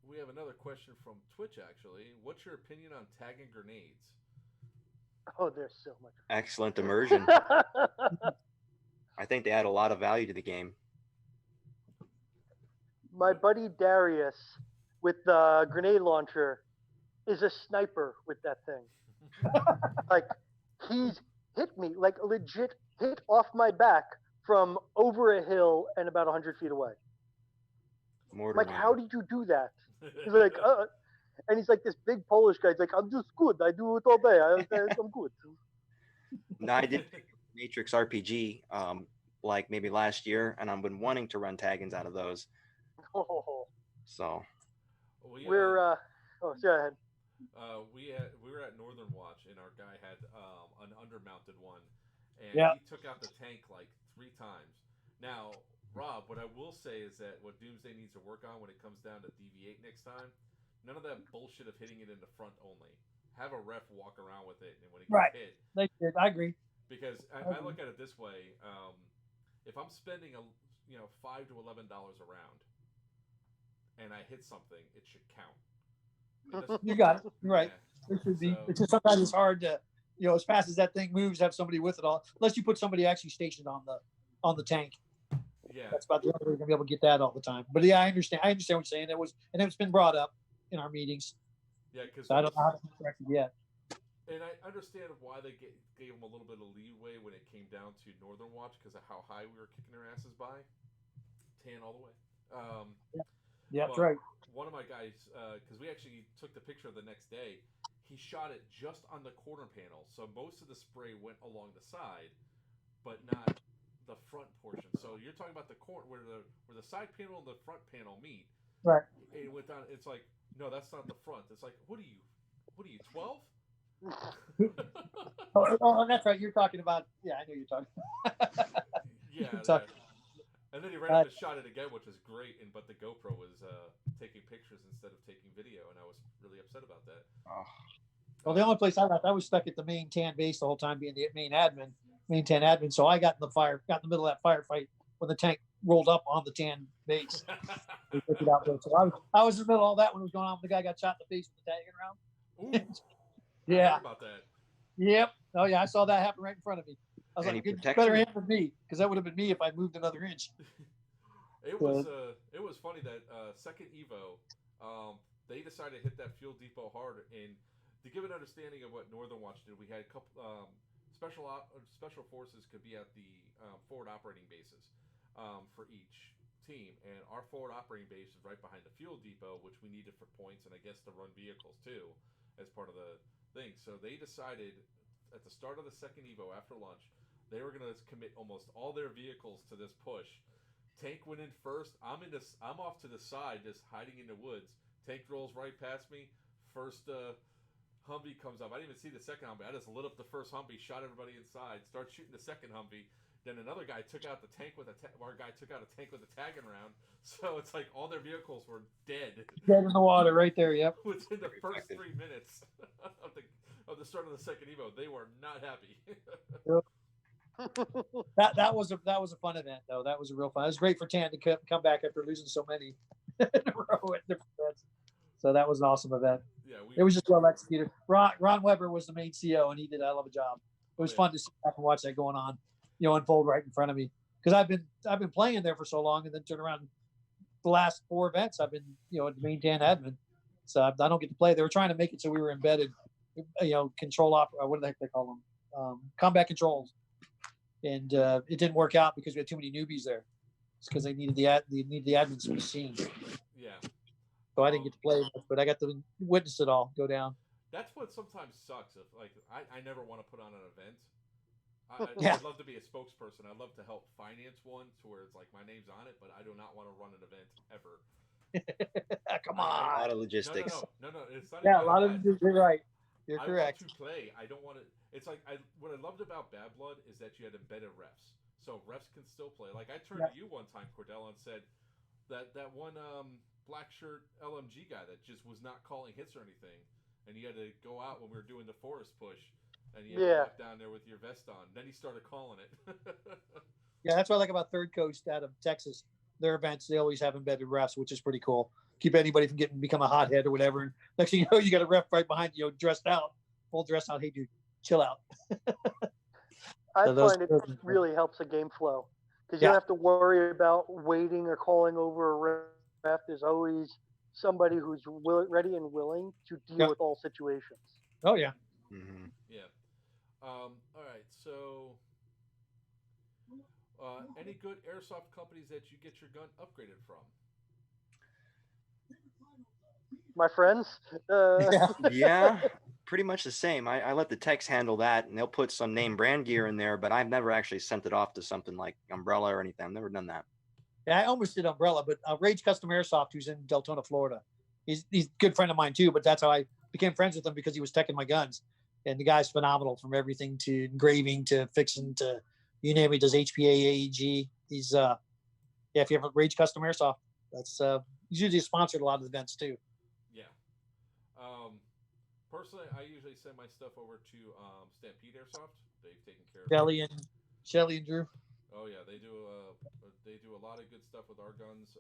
we have another question from Twitch. Actually, what's your opinion on tagging grenades? Oh, there's so much. Excellent immersion. I think they add a lot of value to the game. My buddy Darius with the grenade launcher is a sniper with that thing. Like, he's hit me, like legit hit off my back from over a hill and about 100 feet away. Like, how did you do that? He's like, and he's like this big Polish guy. He's like, I'm just good. I do it all day. I'm good. No, I did Matrix RPG like maybe last year, and I've been wanting to run tag-ins out of those. Oh. So We're go ahead. We were at Northern Watch, and our guy had an undermounted one, and he took out the tank like 3 times. Now, Rob, what I will say is that what Doomsday needs to work on when it comes down to DV8 next time, none of that bullshit of hitting it in the front only. Have a ref walk around with it, and when it gets hit, I agree. Because I look at it this way: if I'm spending $5 to $11 a round, and I hit something, it should count. You got it. You're right. Yeah. It should be. It's just sometimes it's hard to, as fast as that thing moves, have somebody with it all. Unless you put somebody actually stationed on the tank. Yeah. That's about the only way you're gonna be able to get that all the time. But yeah, I understand. I understand what you're saying. It's been brought up in our meetings. Yeah, because I don't know how to correct it yet. And I understand why they gave them a little bit of leeway when it came down to Northern Watch because of how high we were kicking their asses by. Tan all the way. Yeah, that's right. One of my guys, because we actually took the picture the next day, he shot it just on the corner panel. So most of the spray went along the side, but not the front portion. So you're talking about the corner where the side panel and the front panel meet. Right. And it went down. It's like, no, that's not the front. It's like, what are you, 12? Oh, that's right. You're talking about. Yeah, I know you're talking. Yeah. And then he ran up and shot it again, which was great. But the GoPro was taking pictures instead of taking video, and I was really upset about that. Oh. Well, the only place I was stuck at the main tan base the whole time, being the main tan admin. So I got in the middle of that firefight when the tank rolled up on the tan base. We took it out there. So I was in the middle of all that when it was going on. The guy got shot in the face with the tagging round. Ooh, yeah. I heard about that. Yep. Oh yeah, I saw that happen right in front of me. I was Any like, it's protection? better him than me, because that would have been me if I moved another inch. It was funny that second Evo, they decided to hit that fuel depot hard, and to give an understanding of what Northern Watch did, we had a couple special forces could be at the forward operating bases for each team, and our forward operating base is right behind the fuel depot, which we needed for points and I guess to run vehicles too, as part of the thing. So they decided at the start of the second Evo after lunch, they were going to commit almost all their vehicles to this push. Tank went in first. I'm off to the side, just hiding in the woods. Tank rolls right past me. First Humvee comes up. I didn't even see the second Humvee. I just lit up the first Humvee, shot everybody inside, start shooting the second Humvee. Then another guy took out the tank with our guy took out a tank with a tagging round. So it's like all their vehicles were dead. Dead in the water, right there. Yep. Within the first 3 minutes of the start of the second Evo, they were not happy. That was a fun event though. That was a real fun. It was great for Tan to come back after losing so many in a row at different events. So that was an awesome event. Yeah, it was just well executed. Ron Weber was the main CO, and he did a hell of a job. It was fun to sit back and watch that going on, unfold right in front of me. Because I've been playing there for so long, and then turn around the last 4 events I've been the main Tan admin, so I don't get to play. They were trying to make it so we were embedded, control what the heck they call them, combat controls, and it didn't work out because we had too many newbies there. It's because they needed the admins to be seen. Yeah. So I didn't get to play, but I got to witness it all go down. That's what sometimes sucks. If I never want to put on an event. I'd love to be a spokesperson. I'd love to help finance one to where it's like my name's on it, but I do not want to run an event ever. Come on. A lot of logistics. No. It's not a lot of you're right. You're correct. I want to play. I don't want to. It's like what I loved about Bad Blood is that you had embedded refs, so refs can still play. Like I turned to you one time, Cardello, and said that one black shirt LMG guy that just was not calling hits or anything, and he had to go out when we were doing the forest push. And you walk down there with your vest on. Then he started calling it. Yeah, that's what I like about Third Coast out of Texas. Their events, they always have embedded refs, which is pretty cool. Keep anybody from become a hothead or whatever. And next thing you know, you got a ref right behind you, dressed out, full dressed out. Hey, dude, chill out. I find it really helps a game flow because you don't have to worry about waiting or calling over a ref. There's always somebody who's ready and willing to deal with all situations. Oh, yeah. Mm-hmm. Yeah. All right. So, any good airsoft companies that you get your gun upgraded from? My friends? Yeah, pretty much the same. I let the techs handle that, and they'll put some name brand gear in there, but I've never actually sent it off to something like Umbrella or anything. I've never done that. Yeah, I almost did Umbrella, but Rage Custom Airsoft, who's in Deltona, Florida, he's a good friend of mine too, but that's how I became friends with him, because he was teching my guns. And the guy's phenomenal, from everything to engraving to fixing to you name it. He does HPA, AEG. He's if you have a Rage Custom Airsoft, that's he's usually sponsored a lot of events too. Yeah. Personally, I usually send my stuff over to Stampede Airsoft. They've taken care of Shelly and Drew. Oh yeah, they do a lot of good stuff with our guns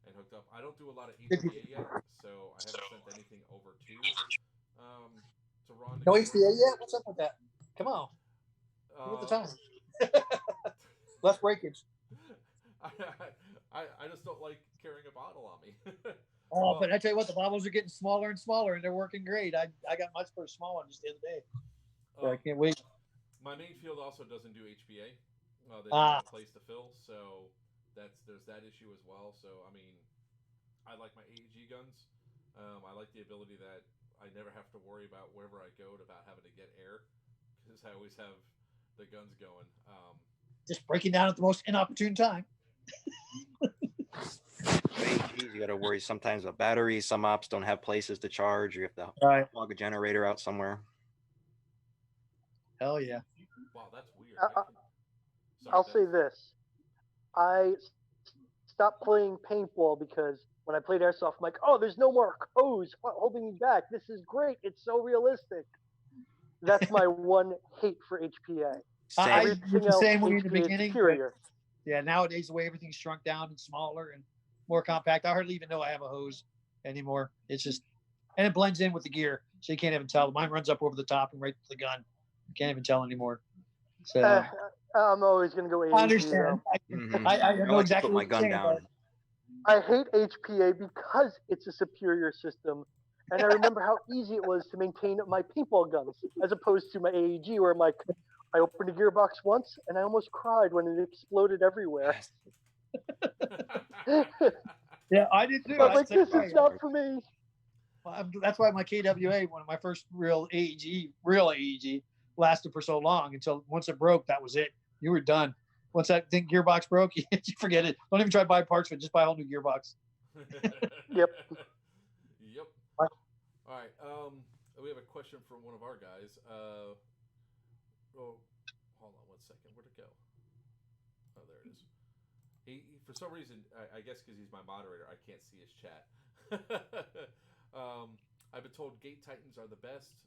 and hooked up. I don't do a lot of HPA yet, so I haven't sent anything over to Ron. No HPA yet? What's up with that? Come on. Give it the time. Less breakage. I just don't like carrying a bottle on me. But I tell you what, the bottles are getting smaller and smaller, and they're working great. I got my first small one just the other day. So I can't wait. My main field also doesn't do HPA. They don't have a place to fill, so there's that issue as well. So I mean, I like my AEG guns. I like the ability that I never have to worry about wherever I go about having to get air, because I always have the guns going. Just breaking down at the most inopportune time. You got to worry sometimes about batteries. Some ops don't have places to charge. You have to plug a generator out somewhere. Hell yeah. Wow, that's weird. I'll say this. I stopped playing paintball because when I played airsoft, I'm like, oh, there's no more hose holding me back. This is great. It's so realistic. That's my one hate for HPA. I did the same way in the beginning. Yeah, nowadays the way everything's shrunk down and smaller and more compact, I hardly even know I have a hose anymore. It's just, and it blends in with the gear, so you can't even tell. Mine runs up over the top and right to the gun. You can't even tell anymore. So I'm always going to go AEG. I understand. I know like exactly to put my gun down. I hate HPA because it's a superior system. And I remember how easy it was to maintain my paintball guns as opposed to my AEG, where I'm like, I opened a gearbox once and I almost cried when it exploded everywhere. Yeah, I did too. But I like said, this right. is not for me. That's why my KWA, one of my first real AEG, lasted for so long until once it broke, that was it. You were done. Once that thing gearbox broke, you forget it. Don't even try to buy parts for it. Just buy a whole new gearbox. Yep. Yep. All right. We have a question from one of our guys. Oh, hold on 1 second. Where'd it go? Oh, there it is. He for some reason, I guess because he's my moderator, I can't see his chat. I've been told gate titans are the best.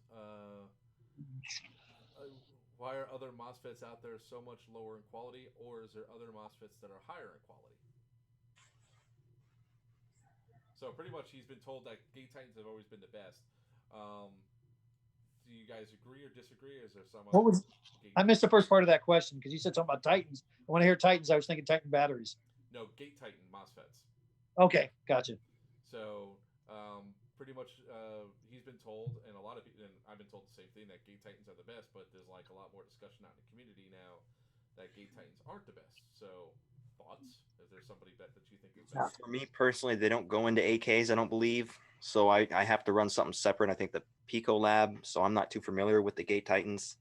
Why are other MOSFETs out there so much lower in quality, or is there other MOSFETs that are higher in quality? So pretty much, he's been told that gate titans have always been the best. Do you guys agree or disagree? Is there some? I missed the first part of that question because you said something about titans. When I hear titans, I was thinking Titan batteries. No, gate titan MOSFETs. Okay, gotcha. So pretty much, he's been told, and a lot of people, and I've been told the same thing, that gate titans are the best. But there's like a lot more discussion out in the community now that gate titans aren't the best. So thoughts? Is there somebody that you think is better? For me personally, they don't go into AKs, I don't believe. So I have to run something separate. I think the Pico Lab. So I'm not too familiar with the Gate Titans.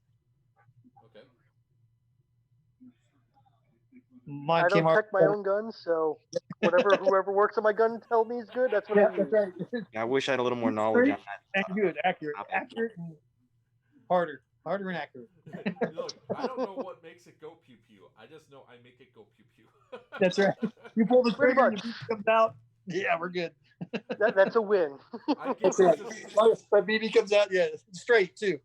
Okay. I don't check my own guns, so whoever works on my gun tell me is good. That's what I use. Right. Yeah, I wish I had a little more knowledge on that. And good, accurate and harder and accurate. Look, I don't know what makes it go pew pew. I just know I make it go pew pew. That's right. You pull the trigger and the BB comes out. Yeah, we're good. That's a win. That's right. My BB comes out, yeah, straight too.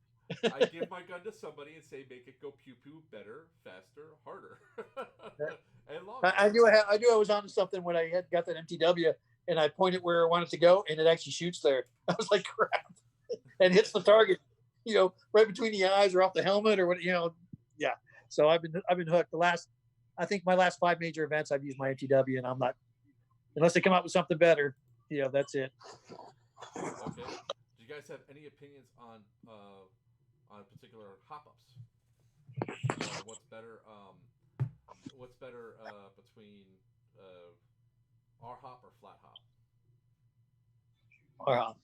I give my gun to somebody and say, make it go pew pew better, faster, harder, and longer. I knew I was onto something when I got that MTW and I pointed where I wanted to go and it actually shoots there. I was like, crap, and hits the target, right between the eyes or off the helmet or what, yeah. So I've been hooked. I think my last 5 major events I've used my MTW, and I'm not, unless they come out with something better. That's it. Okay. Do you guys have any opinions on particular hop-ups? What's better? What's better between R-hop or flat hop? R-hop.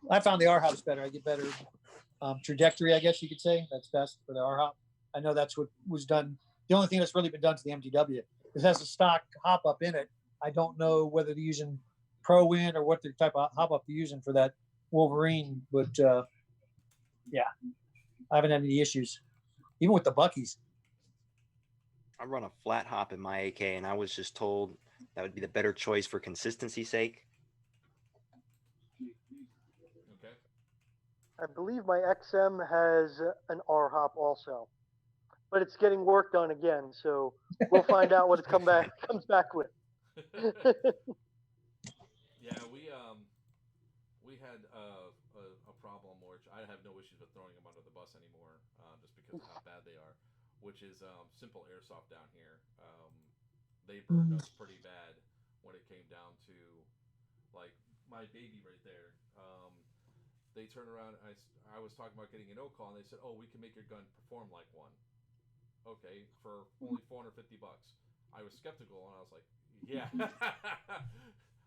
I found the R-hop's better. I get better trajectory, I guess you could say. That's best for the R-hop. I know that's what was done. The only thing that's really been done to the MTW. It has a stock hop up in it. I don't know whether they're using Pro Win or what the type of hop up they're using for that Wolverine, but yeah, I haven't had any issues, even with the Buckies. I run a flat hop in my AK, and I was just told that would be the better choice for consistency's sake. Okay. I believe my XM has an R hop also, but it's getting worked on again, so we'll find out what it comes back with. Yeah, we had a problem which I have no issues with throwing them under the bus anymore, just because of how bad they are. Which is simple airsoft down here. They burned us pretty bad when it came down to like my baby right there. They turned around. I was talking about getting an O-call, and they said, "Oh, we can make your gun perform like one." Okay, for only $450. I was skeptical, and I was like, "Yeah."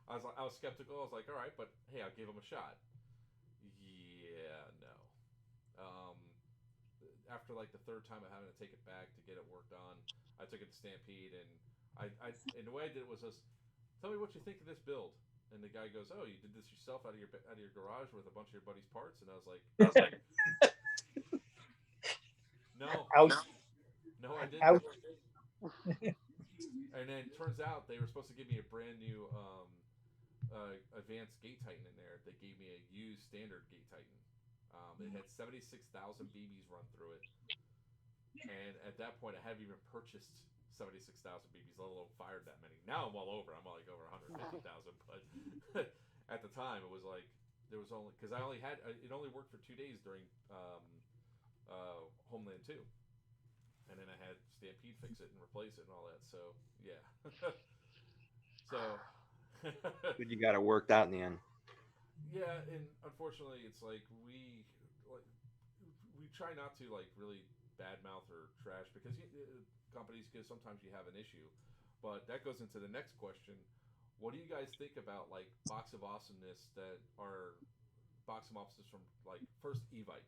I was skeptical. I was like, "All right, but hey, I'll give them a shot." Yeah, no. After like the third time of having to take it back to get it worked on, I took it to Stampede, and and the way I did it was just, tell me what you think of this build. And the guy goes, "Oh, you did this yourself out of your garage with a bunch of your buddies' parts?" And I was like, "No, no, I didn't." And then it turns out they were supposed to give me a brand new advanced Gate Titan in there. They gave me a used standard Gate Titan. It had 76,000 BBs run through it, and at that point, I haven't even purchased 76,000 BBs, let alone fired that many. Now I'm all over. I'm like over 150,000, but at the time, it was like there was only, because I only had it only worked for 2 days during Homeland 2, and then I had Stampede fix it and replace it and all that. So yeah, so But you got it worked out in the end. yeah, and unfortunately, it's like we try not to like really badmouth or trash, because companies because sometimes you have an issue. But that goes into the next question. What do you guys think about like Box of Awesomeness that are Box of Awesomeness from like first Evike?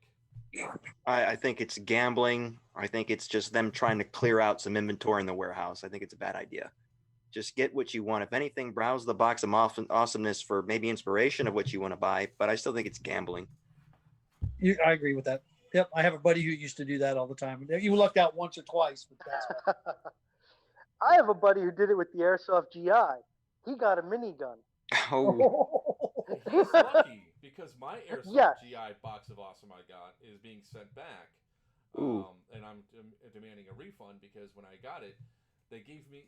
I think it's gambling. I think it's just them trying to clear out some inventory in the warehouse. I think it's a bad idea. Just get what you want. If anything, browse the Box of Awesomeness for maybe inspiration of what you want to buy, but I still think it's gambling. I agree with that. Yep, I have a buddy who used to do that all the time. You lucked out once or twice, but that's I have a buddy who did it with the Airsoft GI. He got a minigun. Oh, He's lucky because my Airsoft Yes. GI Box of Awesome I got is being sent back. Ooh. And I'm demanding a refund because when I got it, they gave me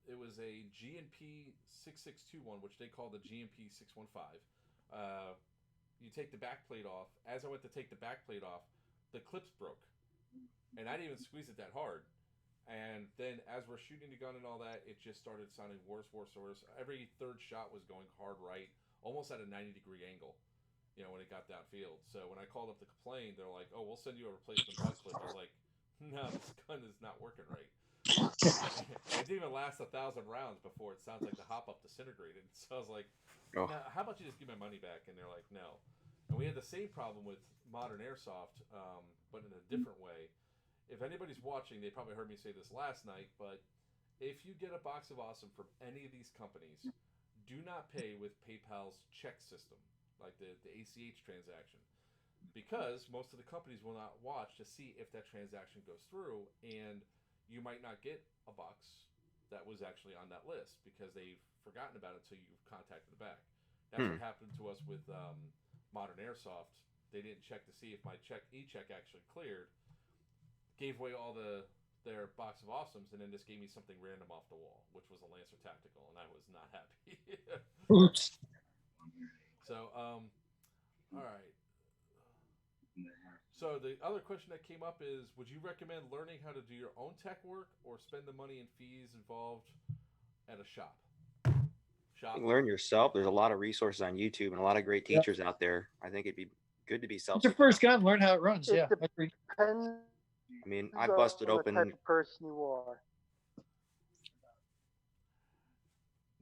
it was a GNP 6621, which they call the GNP 615. You take the back plate off. As I went to take the back plate off, the clips broke, and I didn't even squeeze it that hard. And then as we're shooting the gun and all that, it just started sounding worse. Every third shot was going hard right, almost at a 90-degree angle, when it got downfield. So when I called up to complain, they're like, "Oh, we'll send you a replacement butt clip." I was like, "No, this gun is not working right." It didn't even last 1,000 rounds before it sounds like the hop-up disintegrated. So I was like, Oh. "Now, how about you just give my money back?" And they're like, "No." And we had the same problem with modern airsoft, but in a different way. If anybody's watching, they probably heard me say this last night, but if you get a Box of Awesome from any of these companies, do not pay with PayPal's check system, like the ACH transaction, because most of the companies will not watch to see if that transaction goes through, and you might not get a box that was actually on that list because they've forgotten about it until you've contacted the back. That's what happened to us with Modern Airsoft. They didn't check to see if my e-check actually cleared. Gave away all their Box of Awesomes, and then just gave me something random off the wall, which was a Lancer Tactical, and I was not happy. Oops. So, all right. So the other question that came up is, would you recommend learning how to do your own tech work or spend the money and fees involved at a shop? Learn yourself. There's a lot of resources on YouTube and a lot of great teachers out there. I think it'd be good to be self. It's your first gun. Learn how it runs. It Yeah. depends. I mean, I busted on open. the type of person you are.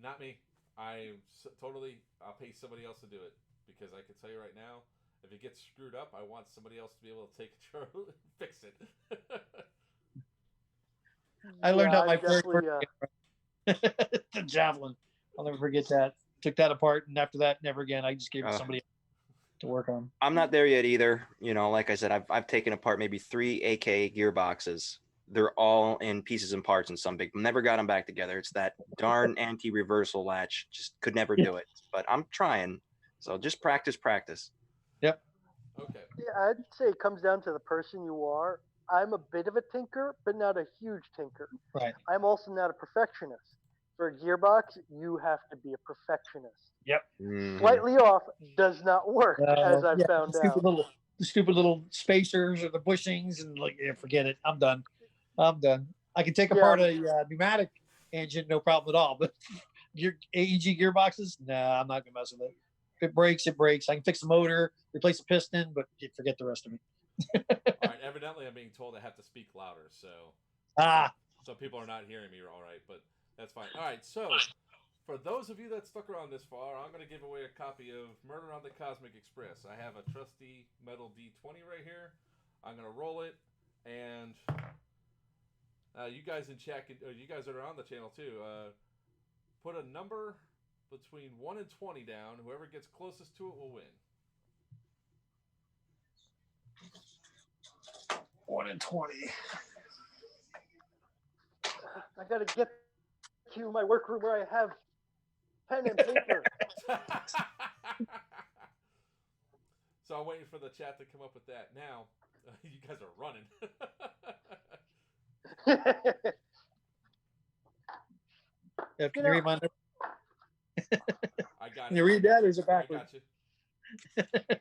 Not me. I'll pay somebody else to do it because I can tell you right now, if it gets screwed up, I want somebody else to be able to take control and fix it. I learned how my first definitely, the javelin. I'll never forget that. Took that apart, and after that, never again. I just gave it to somebody to work on. I'm not there yet either. Like I said, I've taken apart maybe 3 AK gearboxes. They're all in pieces and parts and some big. Never got them back together. It's that darn anti-reversal latch. Just could never do it. But I'm trying. So just practice. Yep. Okay. Yeah, I'd say it comes down to the person you are. I'm a bit of a tinker, but not a huge tinker. Right. I'm also not a perfectionist. For a gearbox, you have to be a perfectionist. Yep. Slightly off does not work, as I found the out. stupid little spacers or the bushings, and forget it. I'm done. I can take apart a pneumatic engine, no problem at all. But your AEG gearboxes, nah, I'm not gonna mess with it. If it breaks, it breaks. I can fix the motor, replace the piston, but forget the rest of it. All right. Evidently, I'm being told I have to speak louder, so some people are not hearing me all right, but that's fine. All right. So, for those of you that stuck around this far, I'm going to give away a copy of Murder on the Cosmic Express. I have a trusty metal D20 right here. I'm going to roll it, and you guys in chat, you guys that are on the channel too, put a number between 1 and 20 down. Whoever gets closest to it will win. 1 and 20. I gotta get to my workroom where I have pen and paper. So I'm waiting for the chat to come up with that. Now, you guys are running. Can you read my number? I got Can you read that, or is it I backwards? got you.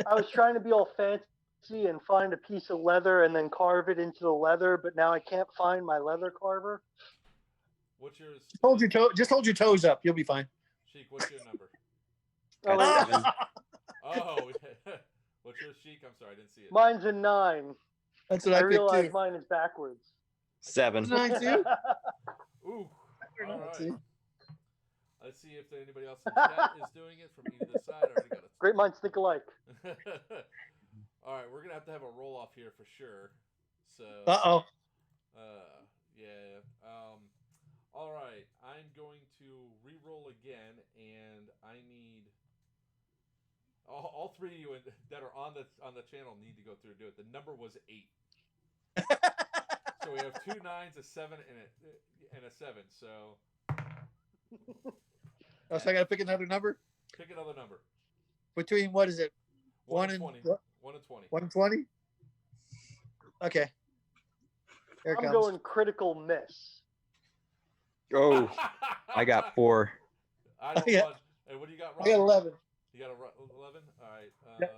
I was trying to be all fancy and find a piece of leather and then carve it into the leather, but now I can't find my leather carver. What's yours? Just hold your toes up. You'll be fine. Sheik, what's your number? Oh, What's yours, Sheik? I'm sorry, I didn't see it. mine's a 9. That's what I picked realize too. mine is backwards. 7. 9 too. Ooh. Or All not, right. see? Let's see if anybody else in the chat is doing it from either side. I already got it. Great minds think alike. All right, we're gonna have to have a roll off here for sure. So. Uh-oh. Yeah. All right, I'm going to re-roll again, and I need all three of you that are on the channel need to go through and do it. The number was 8. So we have 2 9s, a 7, and a 7. So. Oh, so I got to pick another number? Pick another number. Between, what is it? 1 and 20. 1 and 20. 1 and 20? Okay. Here it I'm comes. going critical miss. Oh, I got 4. I don't Yeah. want. And what do you got, Rob? I got 11. You got 11? All right.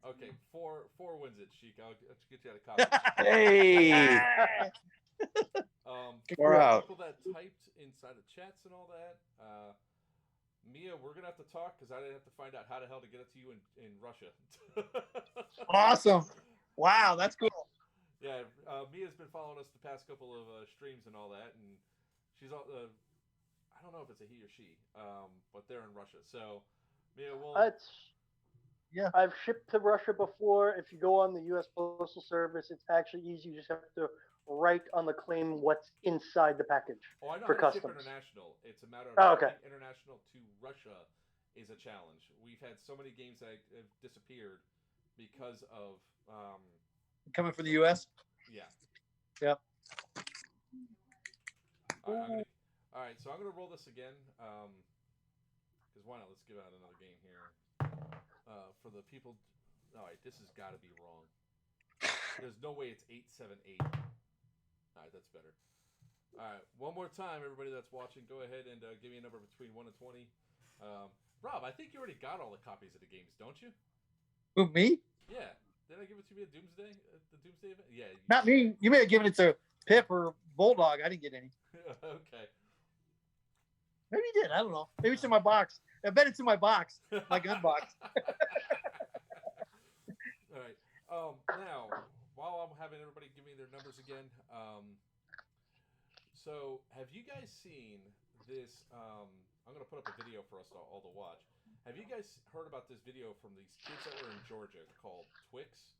Okay, 4 wins it, Sheikh. Let's get you out of copy. Hey, For out. people that typed inside the chats and all that, Mia, we're gonna have to talk because I have to find out how the hell to get it to you in Russia. Awesome. Wow, that's cool. Yeah, Mia's been following us the past couple of streams and all that, and she's all. I don't know if it's a he or she, but they're in Russia. So, Mia, Yeah. I've shipped to Russia before. If you go on the U.S. Postal Service, it's actually easy. You just have to write on the claim what's inside the package I know for how to ship customs. international. It's a matter of okay. International to Russia is a challenge. We've had so many games that have disappeared because of coming from the U.S. Yeah. Yep. All right, so I'm gonna roll this again. Because why not? Let's give out another game here. For the people. All right, this has got to be wrong. There's no way it's 878. All right, that's better. All right, one more time, everybody that's watching, go ahead and give me a number between 1 and 20. Rob, I think you already got all the copies of the games, don't you? Who, me? Yeah. Did I give it to you at Doomsday? The Doomsday event? Yeah. Not me. You may have given it to Pip or Bulldog. I didn't get any. Okay. Maybe you did. I don't know. Maybe it's in my box. I bet it's in my box. My gun box. All right. Now, while I'm having everybody give me their numbers again, so have you guys seen this? I'm going to put up a video for us all to watch. Have you guys heard about this video from these kids that were in Georgia called Twix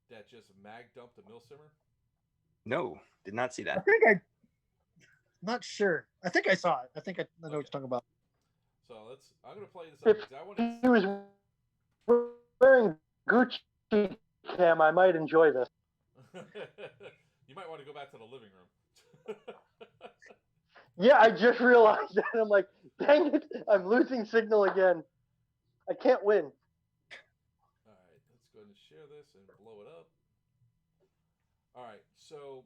that just mag dumped a MiLsimmer? No, did not see that. Not sure. I think I saw it. I think I know what you're talking about. So I'm going to play this up because I want to. If he was wearing Gucci cam, I might enjoy this. You might want to go back to the living room. Yeah, I just realized that. I'm like, dang it, I'm losing signal again. I can't win. All right, let's go ahead and share this and blow it up. All right, so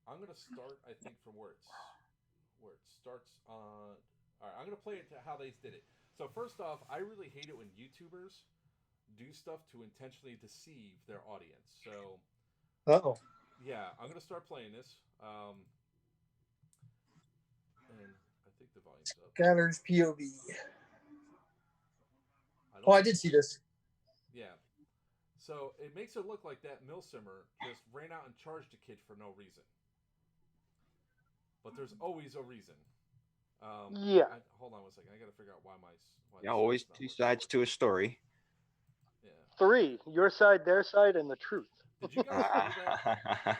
I'm going to start, I think, from where it starts on. All right, I'm going to play it to how they did it. So first off, I really hate it when YouTubers do stuff to intentionally deceive their audience. So, yeah, I'm going to start playing this. And I think the volume's up. Scatter's POV. I did see this. Yeah. So it makes it look like that MiLsimmer just ran out and charged a kid for no reason. But there's always a reason. Yeah. Hold on one second. I got to figure out why always 2 sides to a story. Yeah. 3, your side, their side, and the truth. Did you guys hear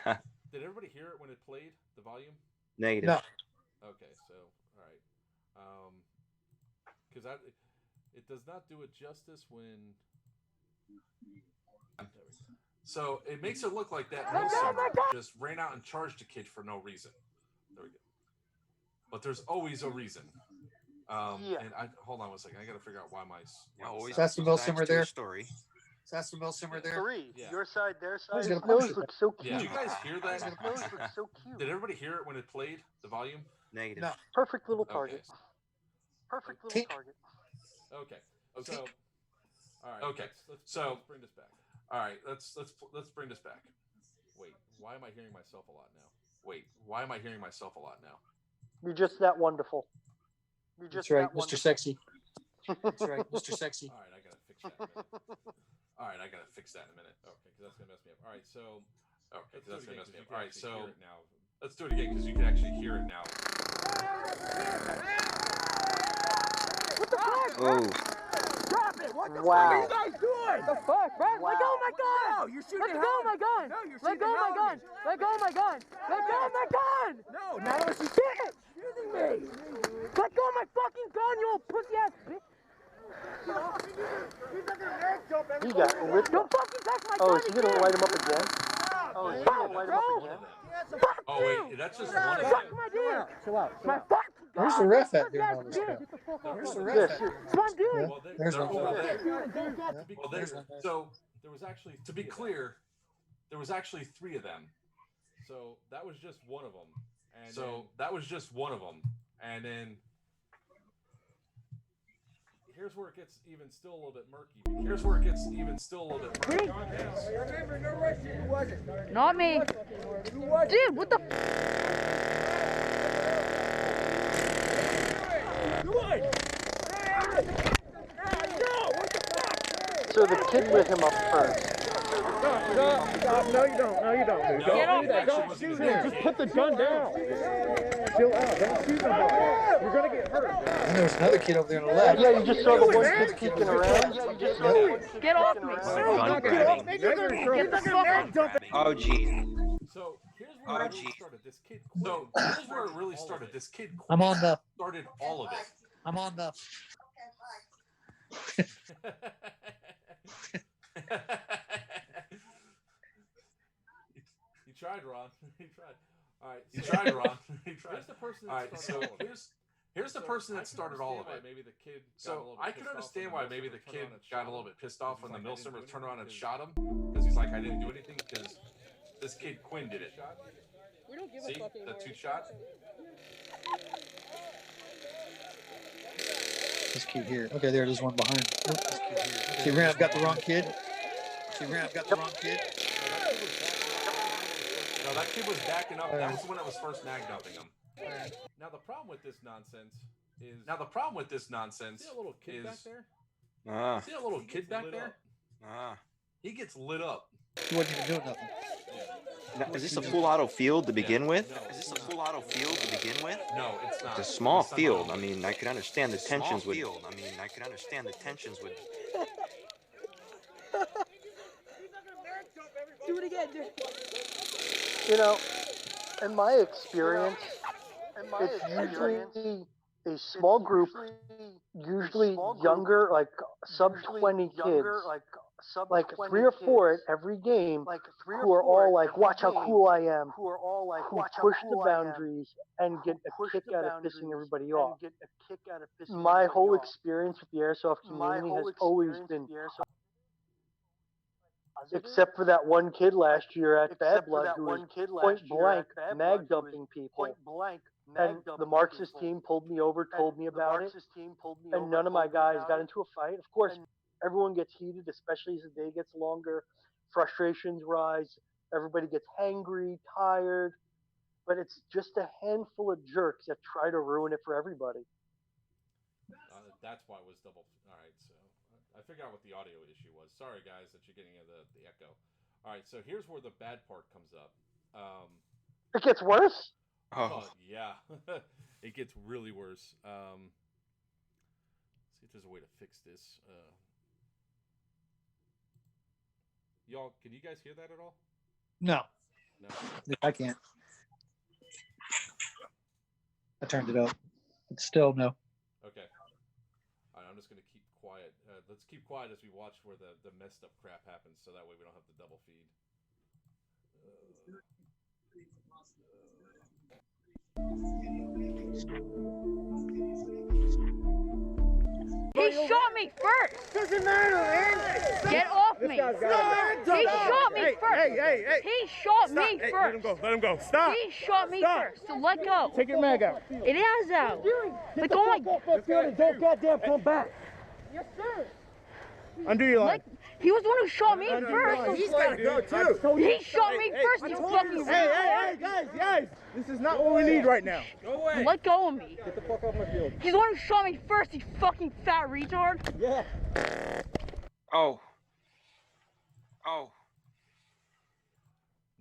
that? Did everybody hear it when it played, the volume? Negative. No. Okay, so, all right. Because it does not do it justice when... So it makes it look like that MiLsimmer just ran out and charged a kid for no reason. There we go. But there's always a reason. Yeah. And hold on one second. I got to figure out why my... That's the MiLsimmer there. Story. That's the MiLsimmer there. 3, Yeah. your side, their side. His His nose nose looks so cute. Yeah. Did you guys hear that? His nose looks so cute. Did everybody hear it when it played, the volume? Negative. No. Perfect little target. Okay. Perfect little target. Okay. So, all right. Okay. Let's bring this back. All right. Let's bring this back. Wait. Why am I hearing myself a lot now? You're just that wonderful. That's right, Mr. Sexy. That's right, Mr. Sexy. All right. I gotta fix that. All right, I gotta fix that in a minute. Okay, because that's gonna mess me up. All right, so. Okay, that's gonna mess me up. All right, so let's do it again because you can actually hear it now. What the fuck? Oh. Drop it! What the Wow. fuck are you guys doing? The fuck, bro? Wow. Let go of my gun! No, you're shooting Let go of my gun! No, you're Let shooting go of my gun! Let go of my gun! Let go of my gun! No, not unless you Bitch! shooting me. Let go of my fucking gun, you old pussy ass bitch! He got ripped Don't up. fucking touch my Oh, gun is he gonna again. light him up again? Oh, is he gonna light him up Bro. again? Fuck Oh you! wait, that's just one of Suck them. my dick! Chill out. My fucking gun! Where's the ref at pussy during ass all this bitch. crap? Where's the ref Yes. at during That's what I'm doing. Well, There's they're one. over there. Yeah. Well, There's one. so there was actually, to be clear, there was actually 3 of them. So that was just one of them. And then here's where it gets even still a little bit murky. Not me. Dude, what the So the kid lit him up first. No, you don't. No, you don't. Dude. Get off me. Don't shoot him. Just put the gun down. Chill out. Don't shoot him. You're gonna get hurt. And there was another kid over there on the left. Yeah, you just saw the one kid peeking around. Yeah, you just saw the one kid Get off peeking me. around. Gun grabbing. Get the fuck off. Oh, geez. So here's where it really started. This kid quit. I'm on the. Started all of it. I'm on the. He tried, Ron. He tried. All right. He tried, Ron. He tried. Here's the person that started all of it. Here's the person that started all of it. Maybe the kid. So I can understand why maybe the kid got a little bit pissed off when the MiLsim turned around and shot him, because he's like, I didn't do anything because this kid Quinn did it. We don't give See a fuck anymore. the 2 shot? This kid here. Okay, there it is, one behind. See, Ram got the wrong kid. See, Ram got the wrong kid. No, that kid was backing up. That was when it was first mag dumping him. Now the problem with this nonsense is. See a little kid back there? Ah. See that little kid back there? Ah. He gets lit up. He wasn't even doing nothing. Now, is this a full auto field to begin with? No, it's not. It's a small field. I mean, I could understand the tensions would. Do it again, dude. You know, in my experience, it's usually a small group, usually younger, like sub-20 kids, like 3 or 4 at every game, who are all like, watch how cool I am, who push the boundaries and get a kick out of pissing everybody off. My whole experience with the airsoft community has always been, except for that one kid last year at Bad Blood who was point blank mag dumping people. And the Marxist team pulled me over, told me about it, and none of my guys got into a fight. Of course, everyone gets heated, especially as the day gets longer. Frustrations rise. Everybody gets hangry, tired. But it's just a handful of jerks that try to ruin it for everybody. That's why it was double. All right, so I figured out what the audio issue was. Sorry, guys, that you're getting the echo. All right, so here's where the bad part comes up. It gets worse? Oh, yeah. It gets really worse. See if there's a way to fix this. Y'all, can you guys hear that at all? No, No. I can't. I turned it up. It's still no. Okay. All right, I'm just going to keep quiet. Let's keep quiet as we watch where the messed up crap happens, so that way we don't have to double feed. He shot me first. Doesn't matter, man. Get off me. He shot me first. Hey. He shot me Hey, first. Let him go. Stop. He shot me Stop. first. So let go. Take your mag out. It is out. Let go of my. Don't goddamn come back. Yes, sir. Undo your line. Like, he was the one who shot me first. He's gotta go too. He shot me first. You fucking. Hey, guys. This is not what we need right now. Let go of me. Get the fuck off my field. He's the one who shot me first. You fucking fat retard. Yeah. Oh. Oh,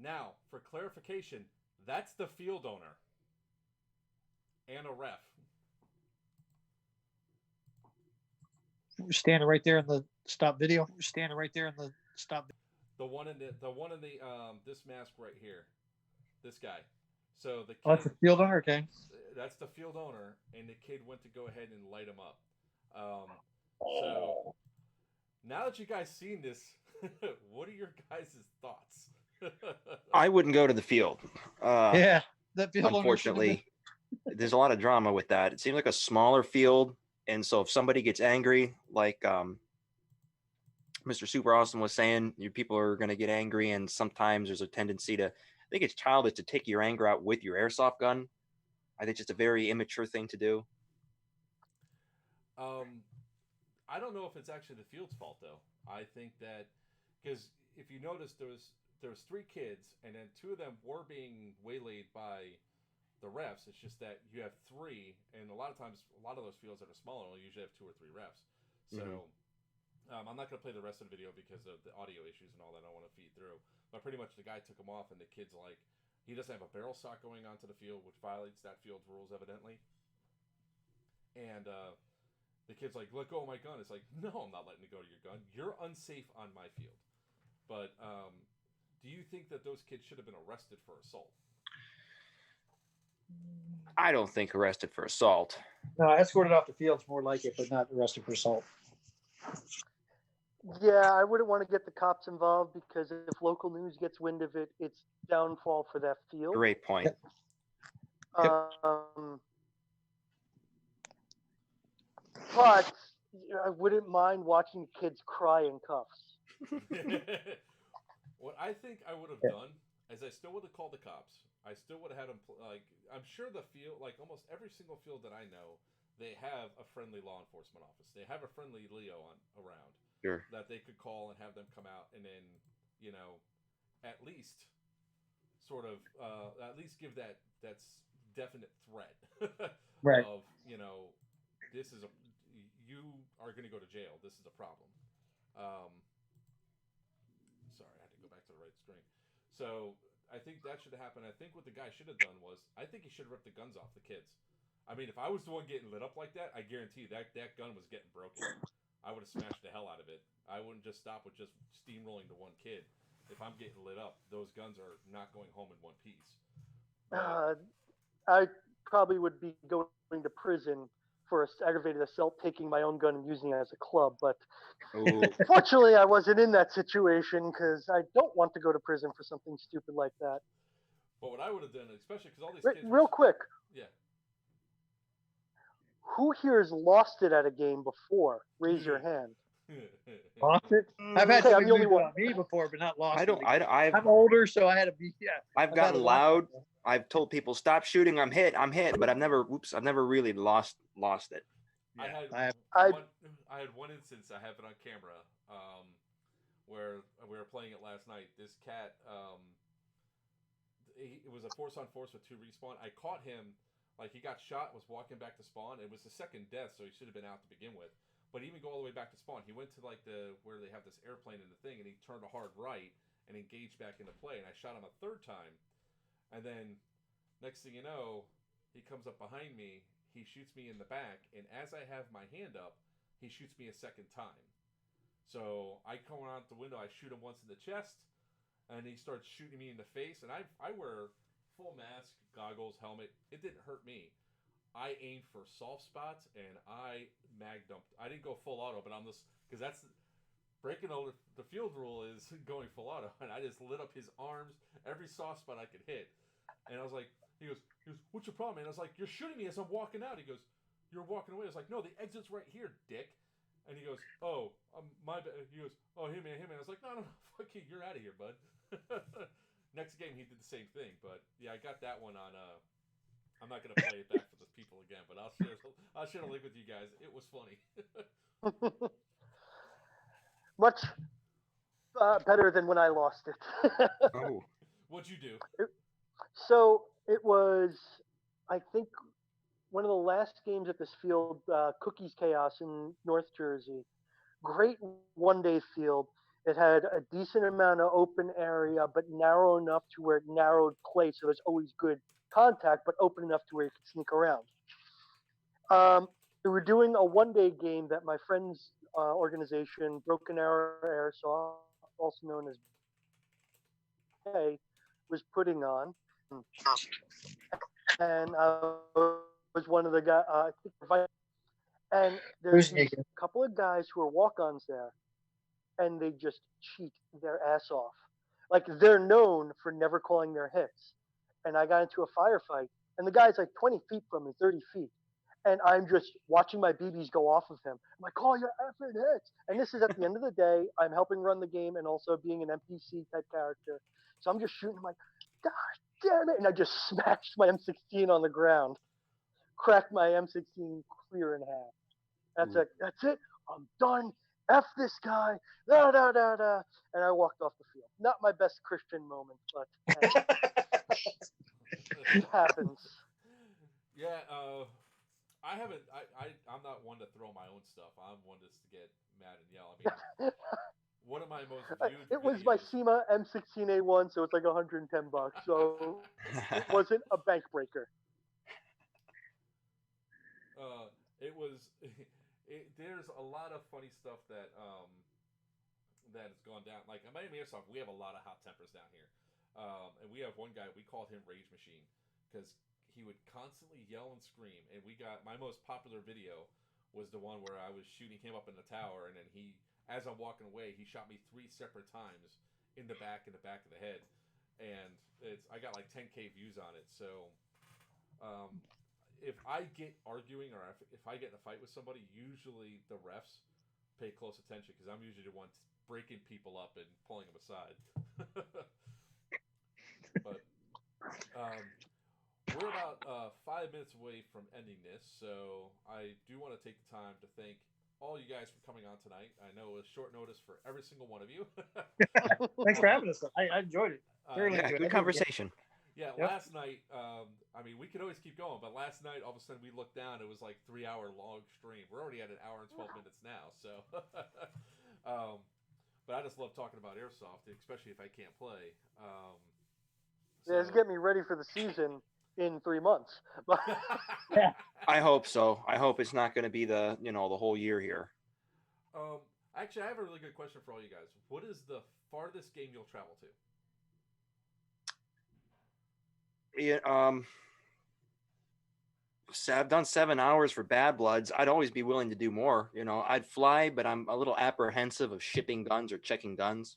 Now, for clarification, that's the field owner and a ref. Standing right there in the stop video. Standing right there in the stop. The one in the this mask right here, this guy. So the kid, Oh, that's the field owner. Okay. that's the field owner, and the kid went to go ahead and light him up. So now that you guys seen this, what are your guys' thoughts? I wouldn't go to the field. Yeah, that field owner Unfortunately, there's a lot of drama with that. It seems like a smaller field, and so if somebody gets angry, like Mr. Super Awesome was saying, you people are going to get angry, and sometimes there's a tendency to. I think it's childish to take your anger out with your airsoft gun. I think it's just a very immature thing to do. I don't know if it's actually the field's fault though. I think that because if you notice, there was 3 kids, and then 2 of them were being waylaid by the refs. It's just that you have 3, and a lot of times, a lot of those fields that are smaller will usually have 2 or 3 refs. So I'm not going to play the rest of the video because of the audio issues and all that I want to feed through. But pretty much the guy took him off, and the kid's like, he doesn't have a barrel sock going onto the field, which violates that field's rules evidently. And the kid's like, let go of my gun. It's like, no, I'm not letting you go to your gun. You're unsafe on my field. But do you think that those kids should have been arrested for assault? I don't think arrested for assault. No, escorted off the field's more like it, but not arrested for assault. Yeah, I wouldn't want to get the cops involved because if local news gets wind of it, it's downfall for that field. Great point. But I wouldn't mind watching kids cry in cuffs. What I think I would have done is I still would have called the cops. I still would have had them, like, I'm sure the field, like almost every single field that I know, they have a friendly law enforcement office. They have a friendly Leo around. Sure. That they could call and have them come out and then, you know, at least sort of, at least give that's definite threat Right. of, you know, this is you are going to go to jail. This is a problem. Sorry, I had to go back to the right screen. So I think that should have happened. I think what the guy should have done was, I think he should have ripped the guns off the kids. I mean, if I was the one getting lit up like that, I guarantee that gun was getting broken. I would have smashed the hell out of it. I wouldn't just stop with just steamrolling to one kid. If I'm getting lit up, those guns are not going home in one piece. I probably would be going to prison for aggravated assault, taking my own gun and using it as a club. But fortunately, I wasn't in that situation because I don't want to go to prison for something stupid like that. But what I would have done, especially because all these kids... Real quick. Yeah. Who here has lost it at a game before? Raise your hand. Lost it? I've had I'm the only one. Me before, but not lost. I'm older, so I had to be. Yeah. I've gotten loud. I've told people stop shooting. I'm hit. But I've never really lost it. Yeah. I had one instance. I have it on camera. Where we were playing it last night. This cat. It was a force on force with 2 respawn. I caught him. Like, he got shot, was walking back to spawn. It was the second death, so he should have been out to begin with. But even go all the way back to spawn, he went to, like, where they have this airplane in the thing, and he turned a hard right and engaged back into play. And I shot him a 3rd time. And then, next thing you know, he comes up behind me, he shoots me in the back, and as I have my hand up, he shoots me a 2nd time. So I come out the window, I shoot him once in the chest, and he starts shooting me in the face. And I wear full mask, goggles, helmet. It didn't hurt me. I aimed for soft spots and I mag dumped. I didn't go full auto, but I'm just, because that's breaking the field rule is going full auto, and I just lit up his arms, every soft spot I could hit. And I was like, he goes, what's your problem, man? I was like, you're shooting me as I'm walking out. He goes, you're walking away. I was like, no, the exit's right here, dick. And he goes, oh, my bad. He goes, oh, him man. I was like, no, fuck you, you're out of here, bud. Next game, he did the same thing, but yeah, I got that one on. I'm not gonna play it back for the people again, but I'll share a link with you guys. It was funny. Much better than when I lost it. Oh, what'd you do? So it was, I think, one of the last games at this field, Cookies Chaos in North Jersey. Great one-day field. It had a decent amount of open area, but narrow enough to where it narrowed play, so there's always good contact, but open enough to where you can sneak around. We were doing a one-day game that my friend's organization, Broken Arrow Airsoft, also known as BA, was putting on, and I was one of the guys. I think and there's these couple of guys who are walk-ons there, and they just cheat their ass off. Like they're known for never calling their hits. And I got into a firefight, and the guy's like 20 feet from me, 30 feet. And I'm just watching my BBs go off of him. I'm like, call your effing hits. And this is at the end of the day. I'm helping run the game and also being an NPC type character. So I'm just shooting. I'm like, gosh damn it. And I just smashed my M16 on the ground, cracked my M16 clear in half. That's it. That's it. I'm done. F this guy. Da, da, da, da. And I walked off the field. Not my best Christian moment, but it happens. Yeah, I haven't. I'm not one to throw my own stuff. I'm one just to get mad and yell. I mean, one of my most viewed. It was my SEMA M16A1, so it's like $110. So it wasn't a bank breaker. It was. There's a lot of funny stuff that that has gone down. Like at Miami Airsoft, we have a lot of hot tempers down here, and we have one guy. We called him Rage Machine because he would constantly yell and scream. And we got my most popular video was the one where I was shooting him up in the tower, and then he, as I'm walking away, he shot me 3 separate times in the back of the head, and I got like 10K views on it. So. If I get arguing or if I get in a fight with somebody, usually the refs pay close attention because I'm usually the one breaking people up and pulling them aside. But we're about 5 minutes away from ending this, so I do want to take the time to thank all you guys for coming on tonight. I know it was short notice for every single one of you. Thanks for having us. I enjoyed it. Good conversation. Yeah, last night, I mean, we could always keep going, but last night, all of a sudden, we looked down, it was like 3-hour long stream. We're already at 1 hour and 12 minutes now, so. But I just love talking about Airsoft, especially if I can't play. Yeah, it's getting me ready for the season in 3 months. I hope so. I hope it's not going to be the whole year here. Actually, I have a really good question for all you guys. What is the farthest game you'll travel to? Yeah, I've done 7 hours for Bad Bloods. I'd always be willing to do more. I'd fly, but I'm a little apprehensive of shipping guns or checking guns.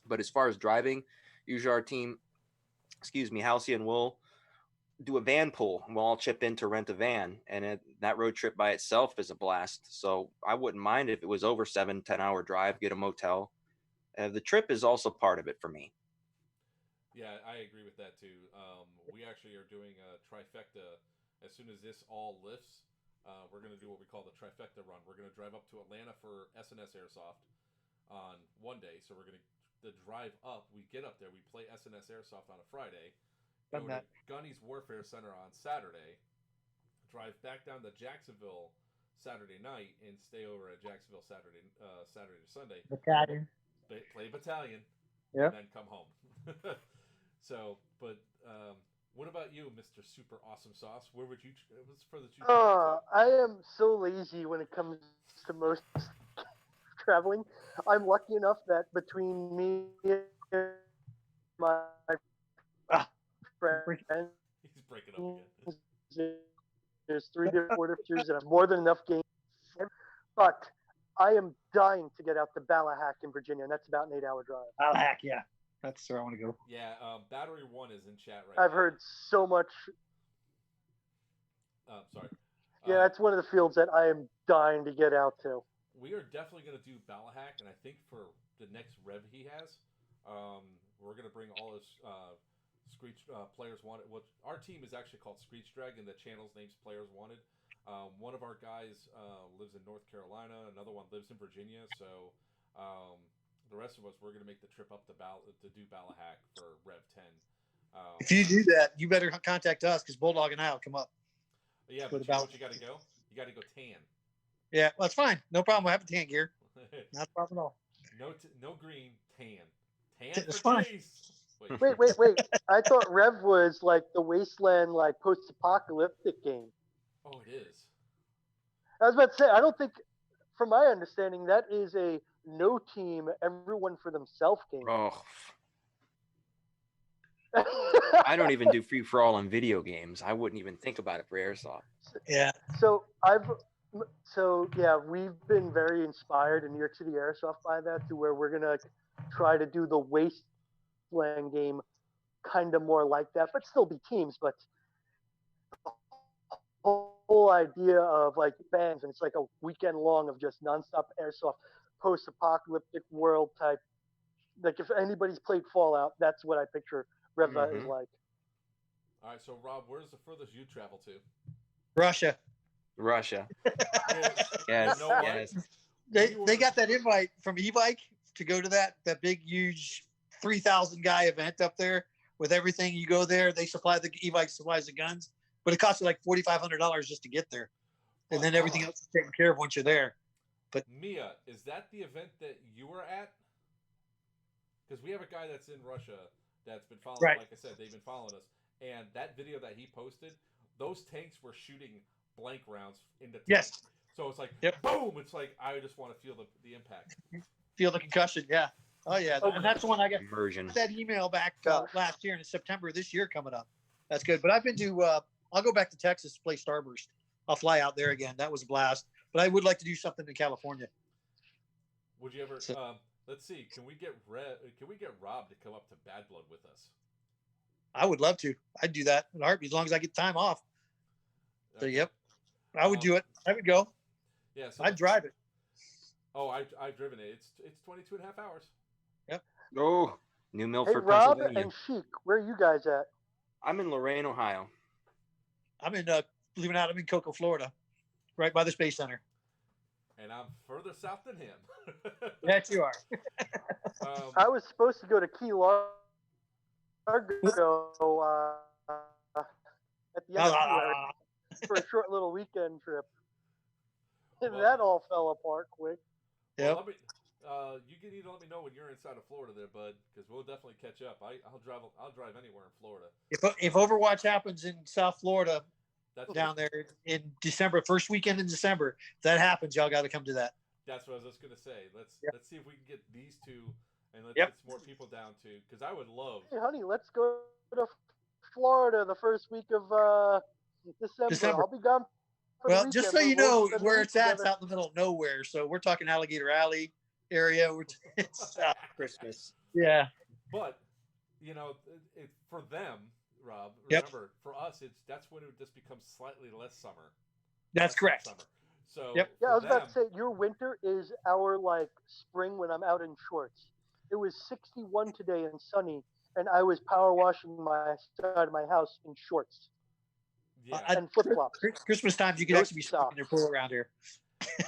But as far as driving, usually our team, Halcyon will do a van pool. We'll all chip in to rent a van, and that road trip by itself is a blast. So I wouldn't mind if it was over 7-10 hour drive, get a motel. The trip is also part of it for me. Yeah, I agree with that too. We actually are doing a trifecta. As soon as this all lifts, we're going to do what we call the trifecta run. We're going to drive up to Atlanta for SNS Airsoft on one day. So we're going to drive up. We get up there. We play SNS Airsoft on a Friday. Go to Gunny's Warfare Center on Saturday. Drive back down to Jacksonville Saturday night and stay over at Jacksonville Saturday to Sunday. Battalion. Play battalion. Yep. And then come home. So, but what about you, Mr. Super Awesome Sauce? Where would you? What's for the? I am so lazy when it comes to most traveling. I'm lucky enough that between me and my friend, he's breaking up again. There's 3 different orders, and I have more than enough games. But I am dying to get out to Ballahack in Virginia, and that's about an 8-hour drive. Ballahack, yeah. That's where I want to go. Yeah, Battery 1 is in chat right now. I've heard so much. Sorry. Yeah, that's one of the fields that I am dying to get out to. We are definitely going to do Ballahack, and I think for the next rev he has, we're going to bring all his Screech Players Wanted. What our team is actually called Screech Drag, and the channel's name's Players Wanted. One of our guys lives in North Carolina. Another one lives in Virginia. So the rest of us, we're going to make the trip up to do Ballahack for Rev 10. If you do that, you better contact us because Bulldog and I will come up. Yeah, but you know what you got to go? You got to go tan. Yeah, well, that's fine. No problem. I have a tan gear. Not a problem at all. No green, tan. Tan It's for fine. Chase. Wait. I thought Rev was like the wasteland, like post-apocalyptic game. Oh, it is. I was about to say, I don't think, from my understanding, that is a no team, everyone for themselves game. Oh, I don't even do free for all in video games. I wouldn't even think about it for airsoft. Yeah. So we've been very inspired in New York City Airsoft by that, to where we're gonna try to do the wasteland game kind of more like that, but still be teams. But the whole idea of like bands, and it's like a weekend long of just nonstop airsoft, post-apocalyptic world type. Like if anybody's played Fallout, that's what I picture Reva is like. All right, so Rob, where's the furthest you travel to? Russia. Yes. You know what? Yes. They got that invite from e-bike to go to that big huge 3,000 guy event up there with everything. You go there, they supply the e-bike supplies the guns, but it costs you like $4,500 just to get there, and then everything else is taken care of once you're there. But Mia, is that the event that you were at? Because we have a guy that's in Russia that's been following. Right. Like I said, they've been following us, and that video that he posted, those tanks were shooting blank rounds into tanks. Yes. So it's like, Yep. boom! It's like I just want to feel the impact. Feel the concussion, yeah. Oh yeah, and that's the one I got Immersion. that email back last year in September this year coming up. That's good. But I've been to I'll go back to Texas to play Starburst. I'll fly out there again. That was a blast. But I would like to do something in California. Would you ever? Let's see. Can we get Rob to come up to Bad Blood with us? I would love to. I'd do that in a heartbeat as long as I get time off. So yep, I would do it. I would go. Yeah, so I'd drive it. Oh, I've driven it. It's 22 and a half hours. Yep. Oh, New Milford, Hey, Rob Pennsylvania. and Sheikh, where are you guys at? I'm in Lorain, Ohio. I'm in believe it or not, I'm in Cocoa, Florida, right by the Space Center. And I'm further south than him. Yes, you are. I was supposed to go to Key Largo at the end of February for a short little weekend trip. And that all fell apart quick. Well, you can either let me know when you're inside of Florida there, bud, because we'll definitely catch up. I'll drive anywhere in Florida. If Overwatch happens in South Florida, down there in December, first weekend in December, if that happens, y'all got to come to that. That's what I was just gonna say. Let's see if we can get these two, and let's get some more people down too, because I would love. Hey, honey, let's go to Florida the first week of December. I'll be gone. Well, just so you know where it's at, it's out in the middle of nowhere. So we're talking Alligator Alley area. It's Christmas. Yeah. But for them, Rob, remember, for us, that's when it just becomes slightly less summer. That's correct. Summer. So yeah, I was about to say your winter is our like spring when I'm out in shorts. It was 61 today and sunny, and I was power washing my side of my house in shorts. Yeah. And flip flops. Christmas times, you can actually be swimming in your pool around here.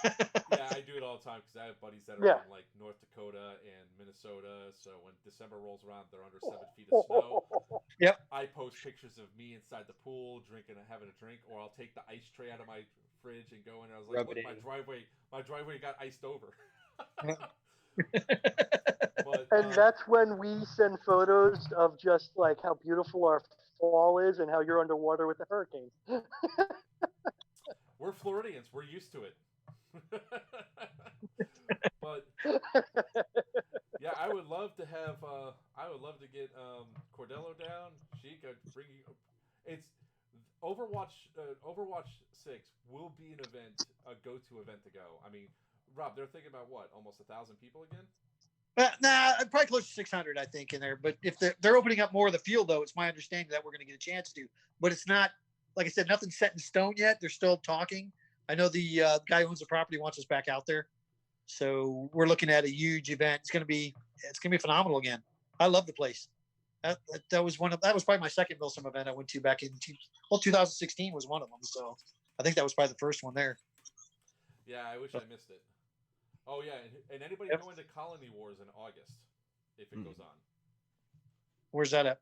Yeah, I do it all the time because I have buddies that are in like North Dakota and Minnesota. So when December rolls around, they're under 7 feet of snow. Yep. I post pictures of me inside the pool drinking and having a drink, or I'll take the ice tray out of my fridge and go in. I was like, look, my driveway got iced over. And that's when we send photos of just like how beautiful our fall is and how you're underwater with the hurricane. We're Floridians. We're used to it. But yeah, I would love to have. I would love to get Cardello down. Sheikh, I'd bring you. It's Overwatch. Overwatch 6 will be an event, a go-to event to go. I mean, Rob, they're thinking about what? Almost 1,000 people again. Nah, probably close to 600, I think, in there. But if they're opening up more of the field, though, it's my understanding that we're going to get a chance to. But it's not, like I said, nothing's set in stone yet. They're still talking. I know the guy who owns the property wants us back out there, so we're looking at a huge event. It's gonna be phenomenal again. I love the place. That was probably my second MiLsim event I went to back in 2016 was one of them. So I think that was probably the first one there. Yeah, I wish I missed it. Oh yeah, and anybody going to Colony Wars in August, if it goes on. Where's that at?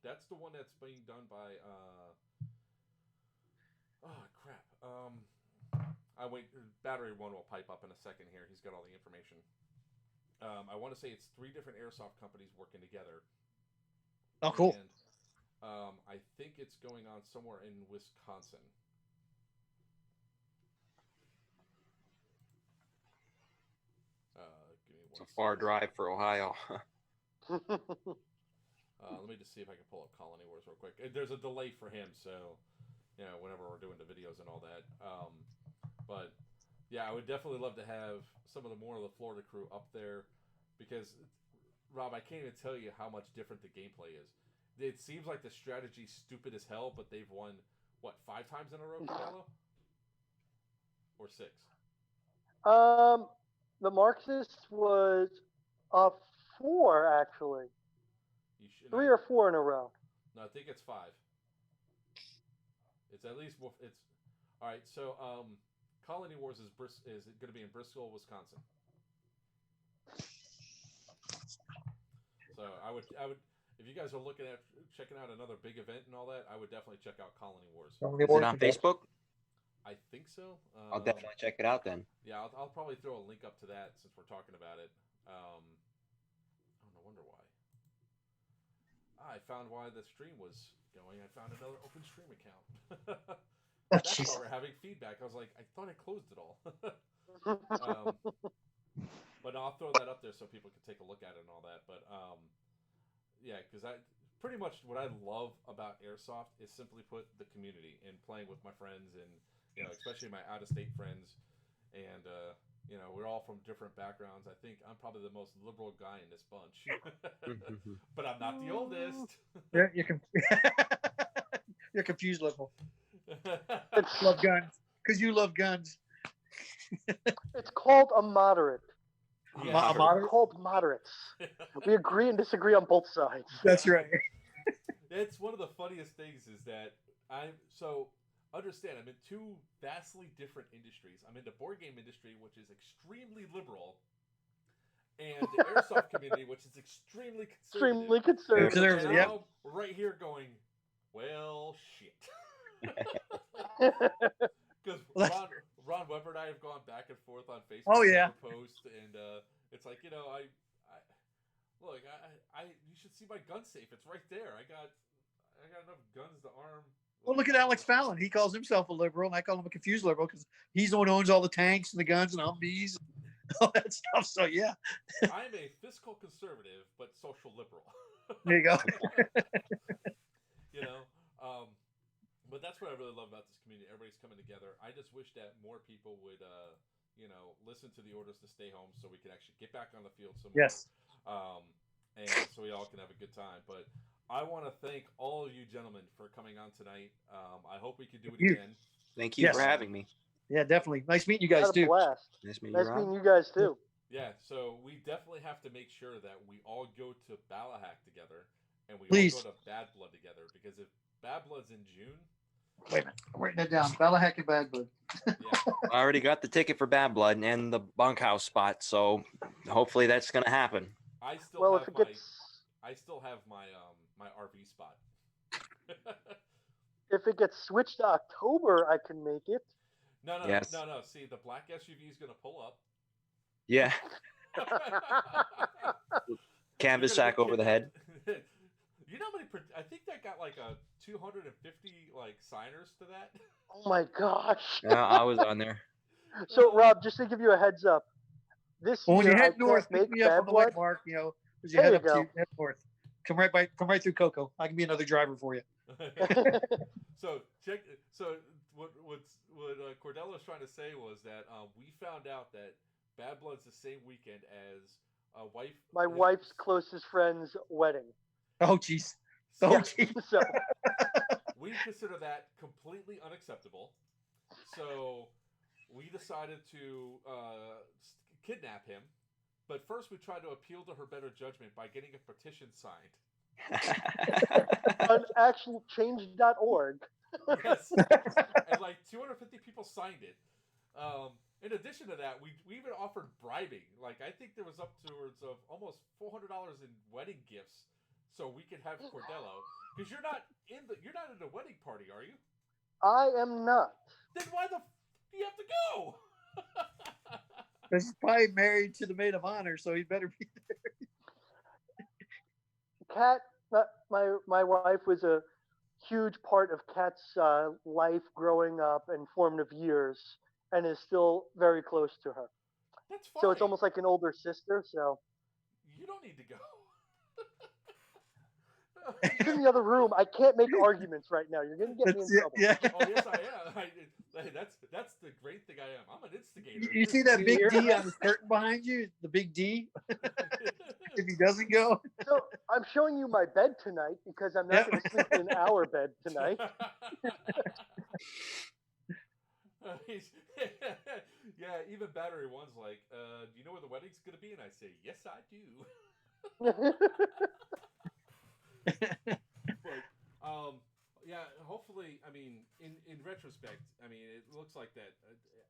That's the one that's being done by. Oh crap! Battery One will pipe up in a second here. He's got all the information. I want to say it's 3 different airsoft companies working together. Oh, cool. And I think it's going on somewhere in Wisconsin. Give me It's one a far second. drive for Ohio. Let me just see if I can pull up Colony Wars real quick. There's a delay for him, so whenever we're doing the videos and all that. But yeah, I would definitely love to have some of the more of the Florida crew up there, because Rob, I can't even tell you how much different the gameplay is. It seems like the strategy's stupid as hell, but they've won what 5 times in a row, Cardello? Or 6? The Marxist was 4 actually. 3 or 4 in a row. No, I think it's 5. It's at least it's all right. So, Colony Wars is going to be in Bristol, Wisconsin. So I would if you guys are looking at checking out another big event and all that, I would definitely check out Colony Wars. Is it on Facebook? I think so. I'll definitely check it out then. Yeah, I'll probably throw a link up to that since we're talking about it. Oh, no wonder why. I found why the stream was going. I found another open stream account. That's why we're having feedback. I was like, I thought I closed it all. But I'll throw that up there so people can take a look at it and all that. But yeah, because pretty much what I love about Airsoft is simply put the community and playing with my friends and especially my out-of-state friends. And we're all from different backgrounds. I think I'm probably the most liberal guy in this bunch, but I'm not the oldest. Yeah, you're confused, liberal. Love guns because you love guns. It's called a moderate. Yeah, A moderate? It's called moderates. We agree and disagree on both sides. That's right. It's one of the funniest things is that understand, I'm in 2 vastly different industries. I'm in the board game industry, which is extremely liberal, and the airsoft community, which is extremely conservative. Extremely conservative. And I'm right here going, well, shit. Because Ron Weber and I have gone back and forth on Facebook. Oh yeah. Post, and it's like I look, you should see my gun safe. It's right there. I got enough guns to arm. Well, look at Alex Fallon. He calls himself a liberal, and I call him a confused liberal because he's the one who owns all the tanks and the guns and Humvees and all that stuff. So yeah. I'm a fiscal conservative, but social liberal. There you go. But that's what I really love about this community. Everybody's coming together. I just wish that more people would, listen to the orders to stay home so we can actually get back on the field some more. Yes. And so we all can have a good time. But I want to thank all of you gentlemen for coming on tonight. I hope we can do it again. Thank you for having me. Yeah, definitely. Nice meeting you guys too. Blast. Nice meeting you guys too. Yeah, so we definitely have to make sure that we all go to Ballahack together and we all go to Bad Blood together, because if Bad Blood's in June. Wait a minute, I'm writing that down. Ballahack and Bad Blood. Yeah. I already got the ticket for Bad Blood and the bunkhouse spot, so hopefully that's going to happen. I still have my my RV spot. If it gets switched to October, I can make it. No. See, the black SUV is going to pull up. Yeah. Canvas sack over the head. You know how many? I think that got like a 250 signers to that. Oh my gosh! I was on there. So Rob, just to give you a heads up, this when year you head I north, can't pick make me up Bad on the Blood. white mark. As you head north, come right through Cocoa. I can be another driver for you. So check. So what Cardello was trying to say was that we found out that Bad Blood's the same weekend as my wife's closest friend's wedding. Oh jeez. So we consider that completely unacceptable. So we decided to kidnap him. But first we tried to appeal to her better judgment by getting a petition signed. On actualchange.org. Yes. And 250 people signed it. In addition to that, we even offered bribing. I think there was upwards of almost $400 in wedding gifts, so we could have Cardello. Because you're not in the wedding party, are you? I am not. Then why the you have to go? He's probably married to the maid of honor, so he better be. Kat, my wife was a huge part of Kat's life growing up and formative years, and is still very close to her. That's So it's fine. almost like an older sister. So You don't need to go. she's in the other room. I can't make arguments right now. You're gonna get me in trouble. Yeah. Oh yes, I am. That's the great thing I am. I'm an instigator. You see that You big hear D her? on the curtain behind you? The big D. If he doesn't go, So I'm showing you my bed tonight because I'm not Yep. going to sleep in our bed tonight. Yeah, even Battery One's like, do you know where the wedding's gonna be? And I say, yes, I do. But yeah, hopefully, I mean, in retrospect, I mean, it looks like that.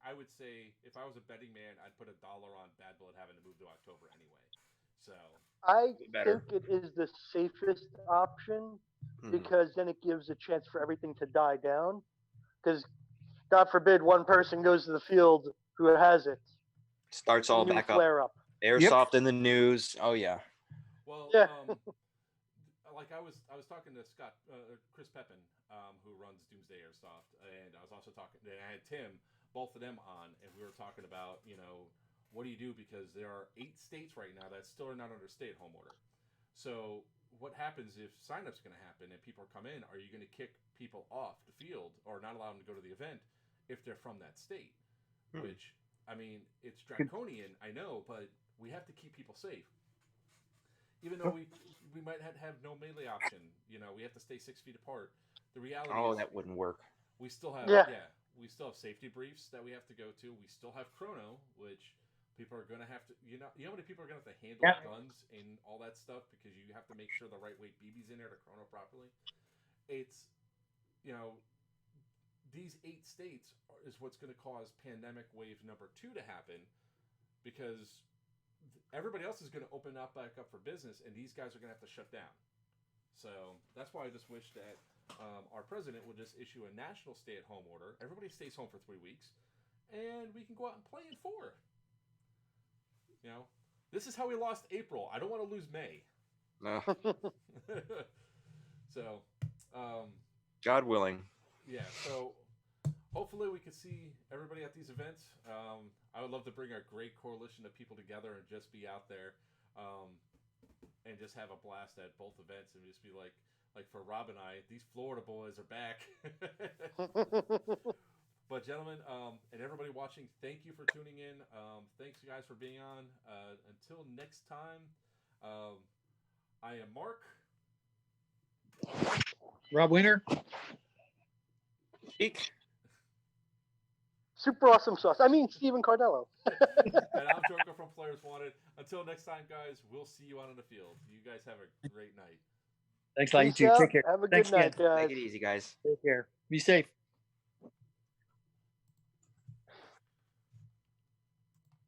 I would say if I was a betting man, I'd put $1 on Bad Blood having to move to October anyway. So I Better. think it is the safest option Mhm. because then it gives a chance for everything to die down. Because God forbid one person goes to the field who has it. Starts all New back up. flare up. Airsoft in the news. Oh yeah. well, Yeah. like I was talking to Chris Pepin, who runs Doomsday Airsoft, and I was also talking. I had Tim, both of them on, and we were talking about what do you do because there are 8 states right now that still are not under stay-at-home order. So what happens if sign-up's going to happen and people come in? Are you going to kick people off the field or not allow them to go to the event if they're from that state? Which, I mean, it's draconian, I know, but we have to keep people safe. Even though we might have no melee option, we have to stay 6 feet apart. The reality is That wouldn't work. we still have Yeah. we still have safety briefs that we have to go to. We still have chrono, which people are going to have to how many people are going to have to handle guns and all that stuff because you have to make sure the right weight BB's in there to chrono properly. It's these 8 states is what's going to cause pandemic wave number 2 to happen because everybody else is going to open up back up for business, and these guys are going to have to shut down. So that's why I just wish that our president would just issue a national stay-at-home order. Everybody stays home for 3 weeks, and we can go out and play in 4. This is how we lost April. I don't want to lose May. No. So, God willing. yeah. So hopefully we can see everybody at these events. I would love to bring a great coalition of people together and just be out there and just have a blast at both events and just be like for Rob and I, these Florida boys are back. But gentlemen, and everybody watching, thank you for tuning in. Thanks you guys for being on. Until next time, I am Mark. Rob Weiner. Shiekh. Super awesome sauce. I mean, Stephen Cardello. And I'm Joker from Players Wanted. Until next time, guys, we'll see you out on the field. You guys have a great night. Thanks a lot. You Peace too. out. Take care. Have a Thanks good night, again. guys. Take it easy, guys. Take care. Be safe.